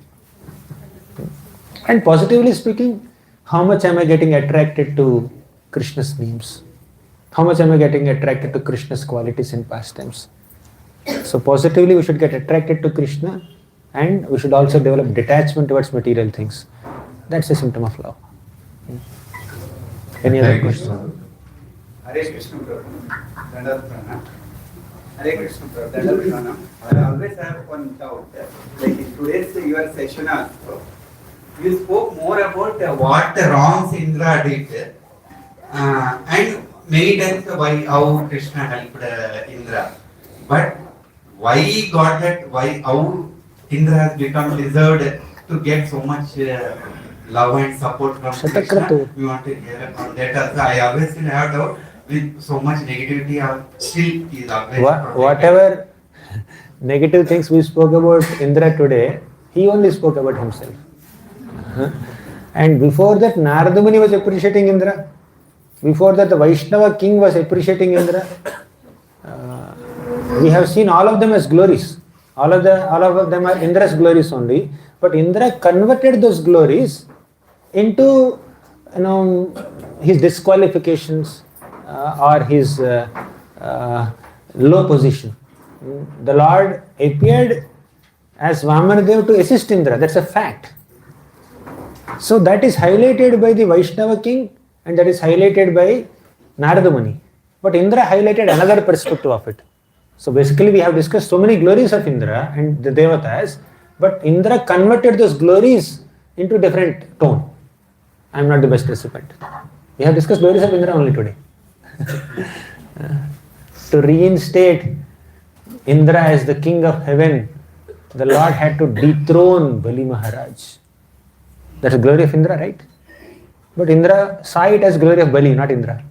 And positively speaking, how much am I getting attracted to Krishna's names? How much am I getting attracted to Krishna's qualities and pastimes? So positively we should get attracted to Krishna, and we should also develop detachment towards material things. That's a symptom of love. Any other questions? Hare Krishna Prabhu. Hare Krishna Prabhu. I always have one doubt. Like in today's your session also, you spoke more about what the wrongs Indra did, and many times how Krishna helped Indra. But why he got that? How Indra has become deserved to get so much love and support from Krishna? We want to hear on that also. I always still have doubt with so much negativity. Still, he is always whatever negative things we spoke about Indra today, he only spoke about himself. And before that, Narada Muni was appreciating Indra. Before that, the Vaishnava king was appreciating Indra. We have seen all of them as glories. All of them are Indra's glories only. But Indra converted those glories into, his disqualifications or his low position. The Lord appeared as Vamanadev to assist Indra. That's a fact. So that is highlighted by the Vaishnava king and that is highlighted by Narada Muni. But Indra highlighted another perspective of it. So basically we have discussed so many glories of Indra and the Devatas, but Indra converted those glories into different tone. I am not the best recipient. We have discussed glories of Indra only today. To reinstate Indra as the king of heaven, the Lord had to dethrone Bali Maharaj. That's the glory of Indra, right? But Indra saw it as glory of Bali, not Indra.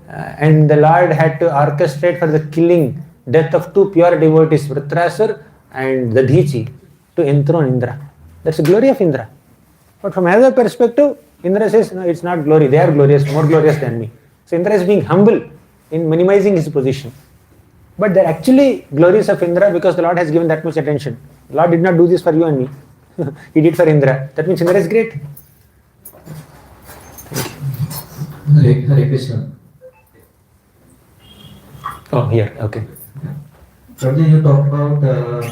And the Lord had to orchestrate for the killing, death of two pure devotees, Vritrasur and Dadhichi, to enthrone Indra. That's the glory of Indra. But from another perspective, Indra says, no, it's not glory. They are glorious, more glorious than me. So Indra is being humble in minimizing his position. But they're actually glories of Indra because the Lord has given that much attention. The Lord did not do this for you and me. He did for Indra. That means Indra is great. Hare Krishna. Oh, here, okay. Prabhuji, you talked about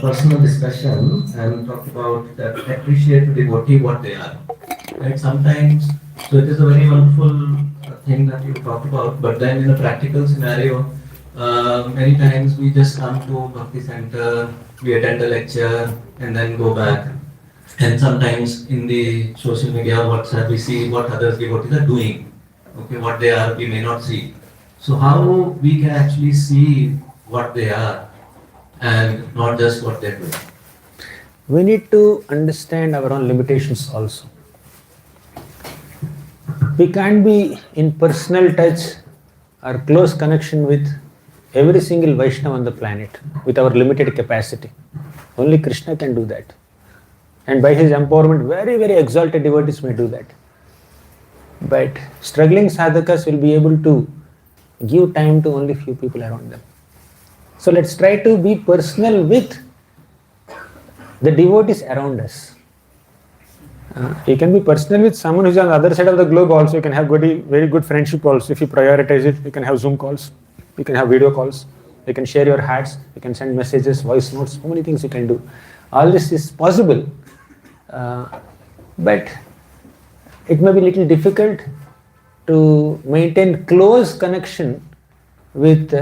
personal discussion and talked about that appreciate the devotee what they are. Right? Sometimes, so it is a very wonderful thing that you talked about, but then in a practical scenario, many times we just come to Bhakti Center, we attend a lecture and then go back. And sometimes in the social media or WhatsApp, we see what others devotees are doing. Okay, what they are, we may not see. So how we can actually see what they are and not just what they're doing? We need to understand our own limitations also. We can't be in personal touch or close connection with every single Vaishnava on the planet with our limited capacity. Only Krishna can do that. And by his empowerment, very, very exalted devotees may do that. But struggling sadhakas will be able to give time to only few people around them. So let's try to be personal with the devotees around us. You can be personal with someone who's on the other side of the globe also. You can have very good friendship also. If you prioritize it, you can have Zoom calls, you can have video calls, you can share your hearts, you can send messages, voice notes, so many things you can do. All this is possible. But it may be a little difficult to maintain close connection with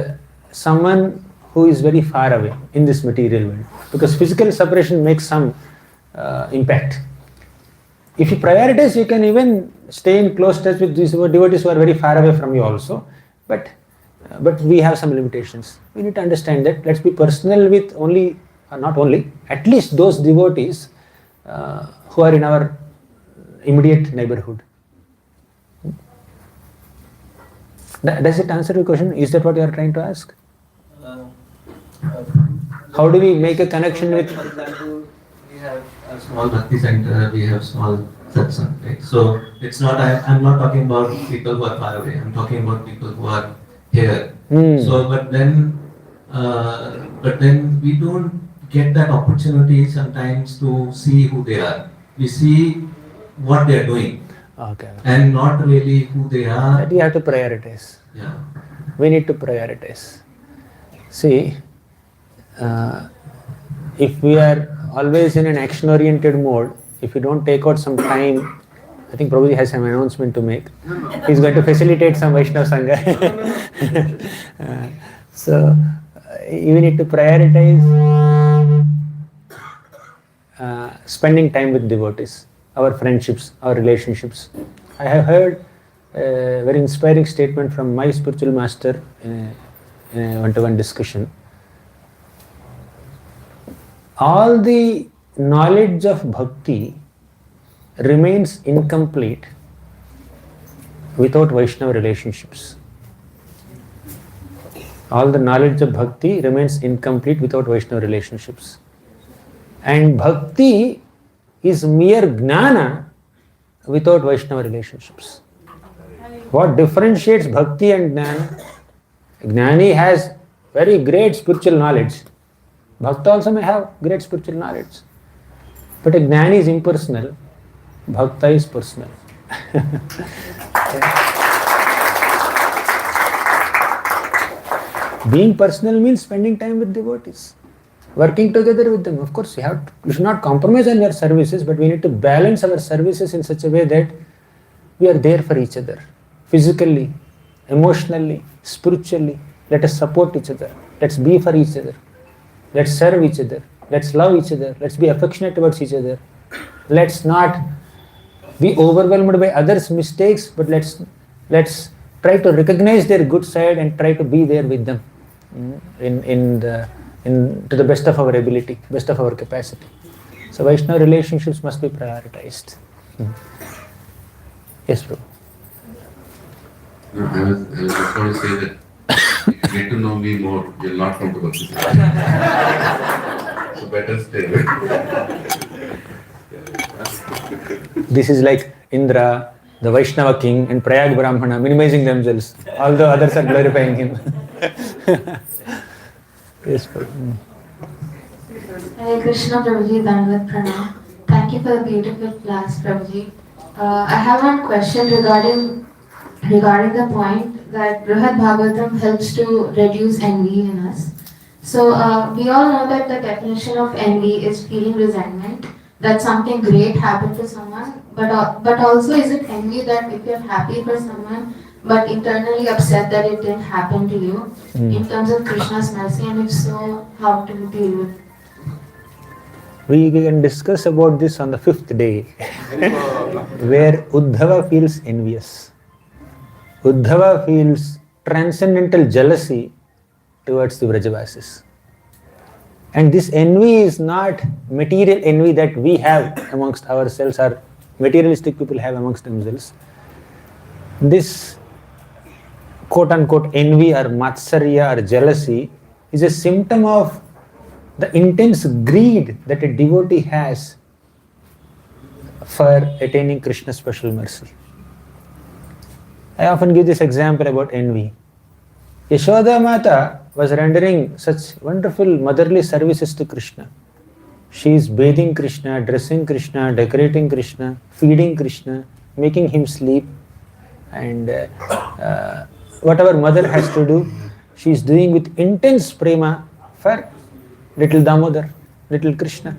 someone who is very far away in this material world, because physical separation makes some impact. If you prioritize, you can even stay in close touch with these devotees who are very far away from you also, but we have some limitations. We need to understand that. Let's be personal with only, or not only, at least those devotees who are in our immediate neighborhood. Does it answer your question? Is that what you are trying to ask? How do we make a connection with? For example, we have a small Bhakti Center, we have small satsang, right? So it's not, I'm not talking about people who are far away, I'm talking about people who are here. So, but then we don't get that opportunity sometimes to see who they are. We see what they are doing. Okay. And not really who they are. That you have to prioritize. Yeah. We need to prioritize. See, if we are always in an action-oriented mode, if you don't take out some time, I think Prabhuji has some announcement to make. He's going to facilitate some Vaishnava Sangha. So, you need to prioritize spending time with devotees, our friendships, our relationships. I have heard a very inspiring statement from my spiritual master in a one-to-one discussion. All the knowledge of bhakti remains incomplete without Vaishnava relationships. All the knowledge of bhakti remains incomplete without Vaishnava relationships. And bhakti is mere jnana without Vaishnava relationships. What differentiates bhakti and jnana? Jnani has very great spiritual knowledge. Bhakta also may have great spiritual knowledge. But a jnani is impersonal, bhakta is personal. Being personal means spending time with devotees, working together with them. Of course, you should not compromise on your services, but we need to balance our services in such a way that we are there for each other, physically, emotionally, spiritually. Let us support each other. Let's be for each other. Let's serve each other. Let's love each other. Let's be affectionate towards each other. Let's not be overwhelmed by others' mistakes, but let's try to recognize their good side and try to be there with them to the best of our ability, best of our capacity. So Vaishnava relationships must be prioritized. Yes, Prabhu. No, I was just going to say that get to know me more, you'll not come to Bhakti. So better stay away. This is like Indra, the Vaishnava king, and Prayag Brahmana minimizing themselves, although others are glorifying him. Yes, Prabhu. Hare Krishna, Prabhuji, Dandavat Pranam. Thank you for the beautiful class, Prabhuji. I have one question regarding the point that Bruhad Bhagavatam helps to reduce envy in us. So we all know that the definition of envy is feeling resentment that something great happened to someone, but also is it envy that if you're happy for someone but internally upset that it didn't happen to you in terms of Krishna's mercy, and if so, how to deal with it? We can discuss about this on the 5th day, where Uddhava feels envious. Uddhava feels transcendental jealousy towards the Vrajavasis. And this envy is not material envy that we have amongst ourselves or materialistic people have amongst themselves. This quote-unquote envy or matsarya or jealousy is a symptom of the intense greed that a devotee has for attaining Krishna's special mercy. I often give this example about envy. Yashoda Mata was rendering such wonderful motherly services to Krishna. She is bathing Krishna, dressing Krishna, decorating Krishna, feeding Krishna, making him sleep, and whatever mother has to do, she is doing with intense prema for little Damodar, little Krishna.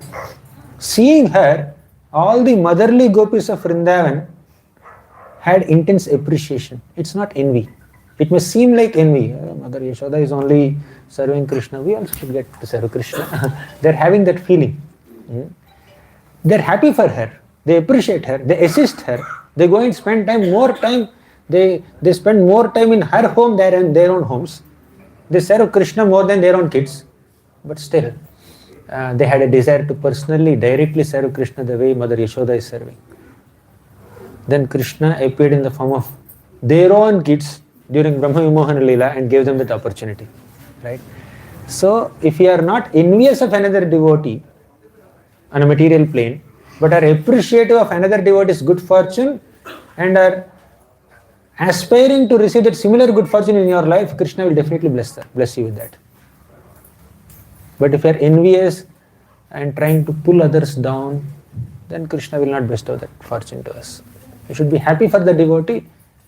Seeing her, all the motherly gopis of Vrindavan had intense appreciation. It's not envy. It may seem like envy. Mother Yashoda is only serving Krishna. We also should get to serve Krishna. They're having that feeling. They're happy for her. They appreciate her. They assist her. They go and spend more time. They spend more time in her home than in their own homes. They serve Krishna more than their own kids. But still, they had a desire to personally, directly serve Krishna the way Mother Yashoda is serving. Then Krishna appeared in the form of their own kids during Brahma Vimohana Leela and gave them that opportunity. Right? So, if you are not envious of another devotee on a material plane, but are appreciative of another devotee's good fortune and are aspiring to receive that similar good fortune in your life, Krishna will definitely bless you with that. But if you are envious and trying to pull others down, then Krishna will not bestow that fortune to us. You should be happy for the devotee,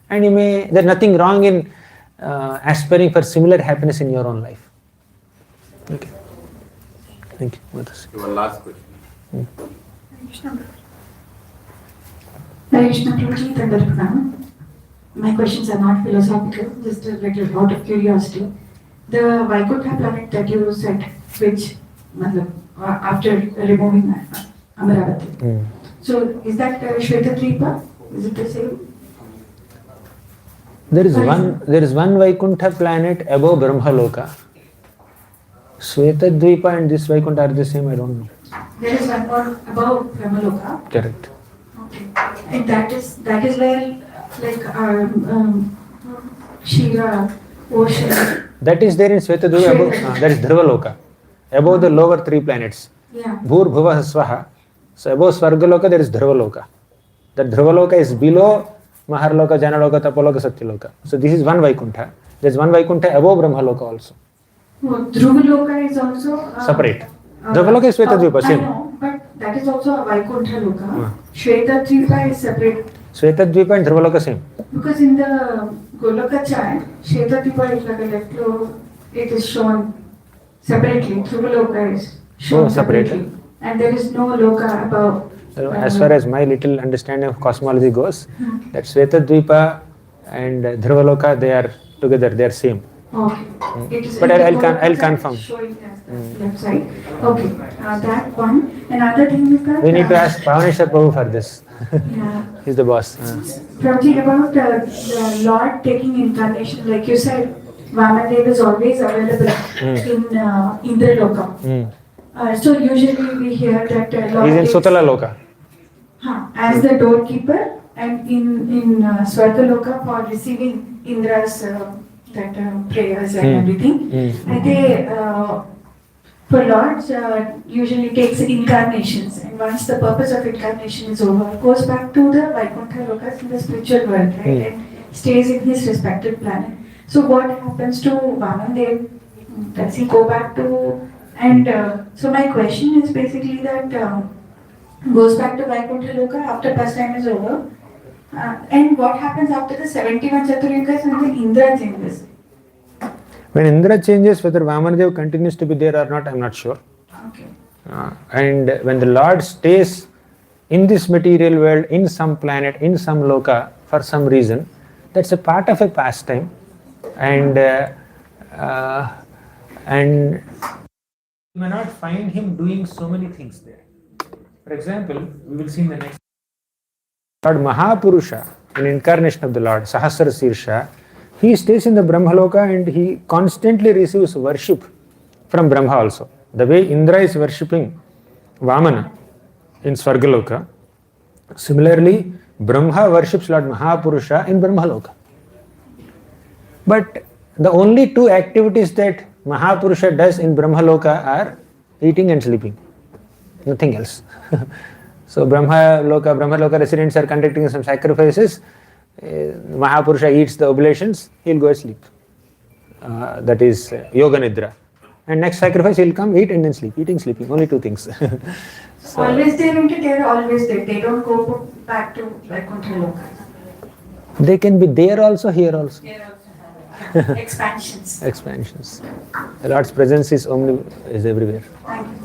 and there's nothing wrong in aspiring for similar happiness in your own life. Okay. Thank you. Your last question. Hare Krishna, Prabhuji, Dandavat Pranam. My questions are not philosophical, just a little out of curiosity. The Vaikuntha planet that you said, which after removing Amaravati. So is that Shweta Tripa? Is it the same? There is one Vaikuntha planet above Brahmaloka. Shweta Dvipa and this Vaikuntha are the same, I don't know. There is one more above Brahmaloka. Correct. Okay. And that is where Shiva, ocean. That is there in Shweta Dvipa, that is Dhruvaloka. Above the lower three planets. Yeah. Bhur Bhuva Swaha. So above Svargaloka there is Dhruvaloka. That Dhruvaloka is below Maharloka, Janaloka, Tapaloka, Satyaloka. So this is one Vaikuntha. There is one Vaikuntha above Brahmaloka also. Oh, Dhruvaloka is also separate. Dhruvaloka is Shweta Dvipa, same. I know, but that is also a Vaikuntha Loka. Shweta Dvipa is separate. Shweta Dvipa and Dhruvaloka same. Because in the Goloka chant, Shweta Dvipa is like a left low, it is shown separately. Dhruvaloka is shown separately. And there is no Loka above. As far as my little understanding of cosmology goes, that Shweta Dvipa and Dhruvaloka, they are together, they are same. Okay. But I'll confirm. Showing as the left side. Okay. That one. Another thing is that We need to ask Pavaneshwar Prabhu for this. Yeah. He's the boss. Prabhuji, about the Lord taking incarnation, like you said, Vamadev is always available in Indraloka. So usually we hear that Lord He's in takes- Sutala Loka. as the doorkeeper and in Swargaloka for receiving Indra's prayers and everything. And they, for Lords, usually takes incarnations, and once the purpose of incarnation is over, goes back to the Vaikuntha Lokas in the spiritual world, right, and stays in his respective planet. So what happens to Vamandev? Does he go back to? And so my question is basically that goes back to Vaikuntha Loka after pastime is over, and what happens after the 71 Chaturyugas and the Indra changes? When Indra changes, whether Vamanadev continues to be there or not, I'm not sure. Okay. And when the Lord stays in this material world, in some planet, in some loka, for some reason, that's a part of a pastime. And you may not find him doing so many things there. For example, we will see in the next Lord Mahapurusha, an incarnation of the Lord, Sahasra Sirsha, he stays in the Brahmaloka and he constantly receives worship from Brahma also. The way Indra is worshipping Vamana in Swargaloka, similarly Brahma worships Lord Mahapurusha in Brahmaloka. But the only two activities that Mahapurusha does in Brahmaloka are eating and sleeping, nothing else. So Brahmaloka residents are conducting some sacrifices. Mahapurusha eats the oblations, he'll go to sleep. That is Yoga Nidra. And next sacrifice, he'll come, eat and then sleep. Eating, sleeping, only two things. So, Always there, they're always there. They don't go back to Vaikuntha Loka. they can be there also, here also. Expansions. Expansions. The Lord's presence is everywhere. Thank you.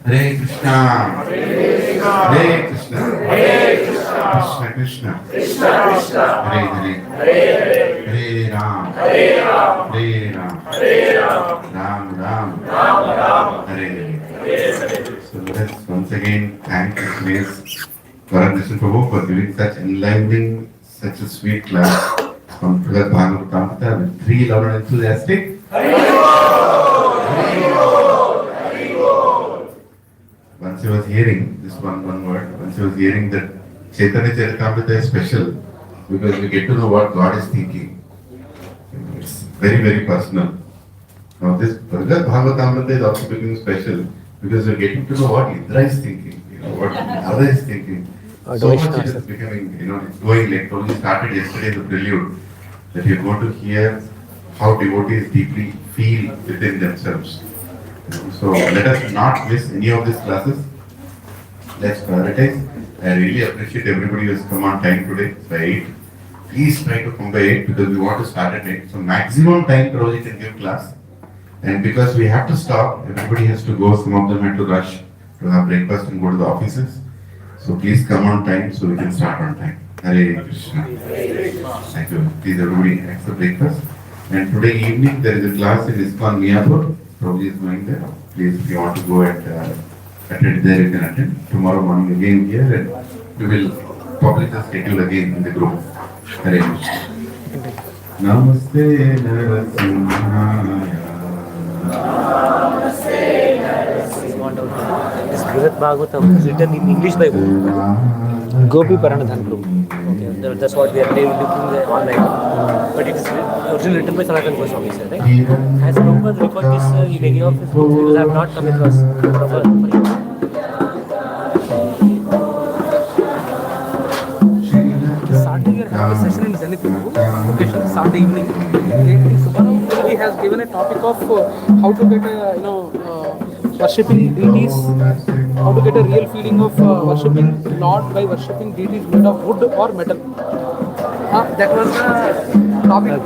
Hare Krishna. Hare Krishna. Krishna Krishna. Hare Hare. Hare Ram. Hare Ram. Ram Ram. Hare Hare. So let us once again thank the place Gauranga Prabhu for giving such enlivening, such a sweet class on Bhagavatamruta with three learned enthusiastic. Once I was hearing this one word, once I was hearing that Chaitanya Charitamrita is special because we get to know what God is thinking. It's very, very personal. Now this Bhagavatamruta is also becoming special because we're getting to know what Indra is thinking, what Radha is thinking. So much it is becoming, it's going like Prabhuji started yesterday the prelude, that you're going to hear how devotees deeply feel within themselves. So let us not miss any of these classes. Let's prioritize. I really appreciate everybody who has come on time today by 8. Please try to come by 8 because we want to start at 8. So maximum time Prabhuji can give class. And because we have to stop, everybody has to go. Some of them have to rush to have breakfast and go to the offices. So please come on time so we can start on time. Hare Krishna. Thank you. Please everybody accept breakfast. And today evening there is a class in ISKCON Miyapur. Prabhuji is going there. Please, if you want to go and attend there, you can attend. Tomorrow morning again here, and we will publish the schedule again in the group. Hare Krishna. Namaste Narasimhaya. This Bruhad Bhagavatam is written in English by who? Gopi Paranadhan Prabhu. Okay, that's what we are looking at online. But it is originally written by Sanatana Goswami, sir, right? Has Prabhupada referred this in any of his books? Because I have not come across Prabhupada. Saturday we are having a session in Zenith occasion Saturday evening. Tomorrow he has given a topic of how to get worshipping deities, how to get a real feeling of worshipping Lord by worshipping deities made of wood or metal. That was the topic.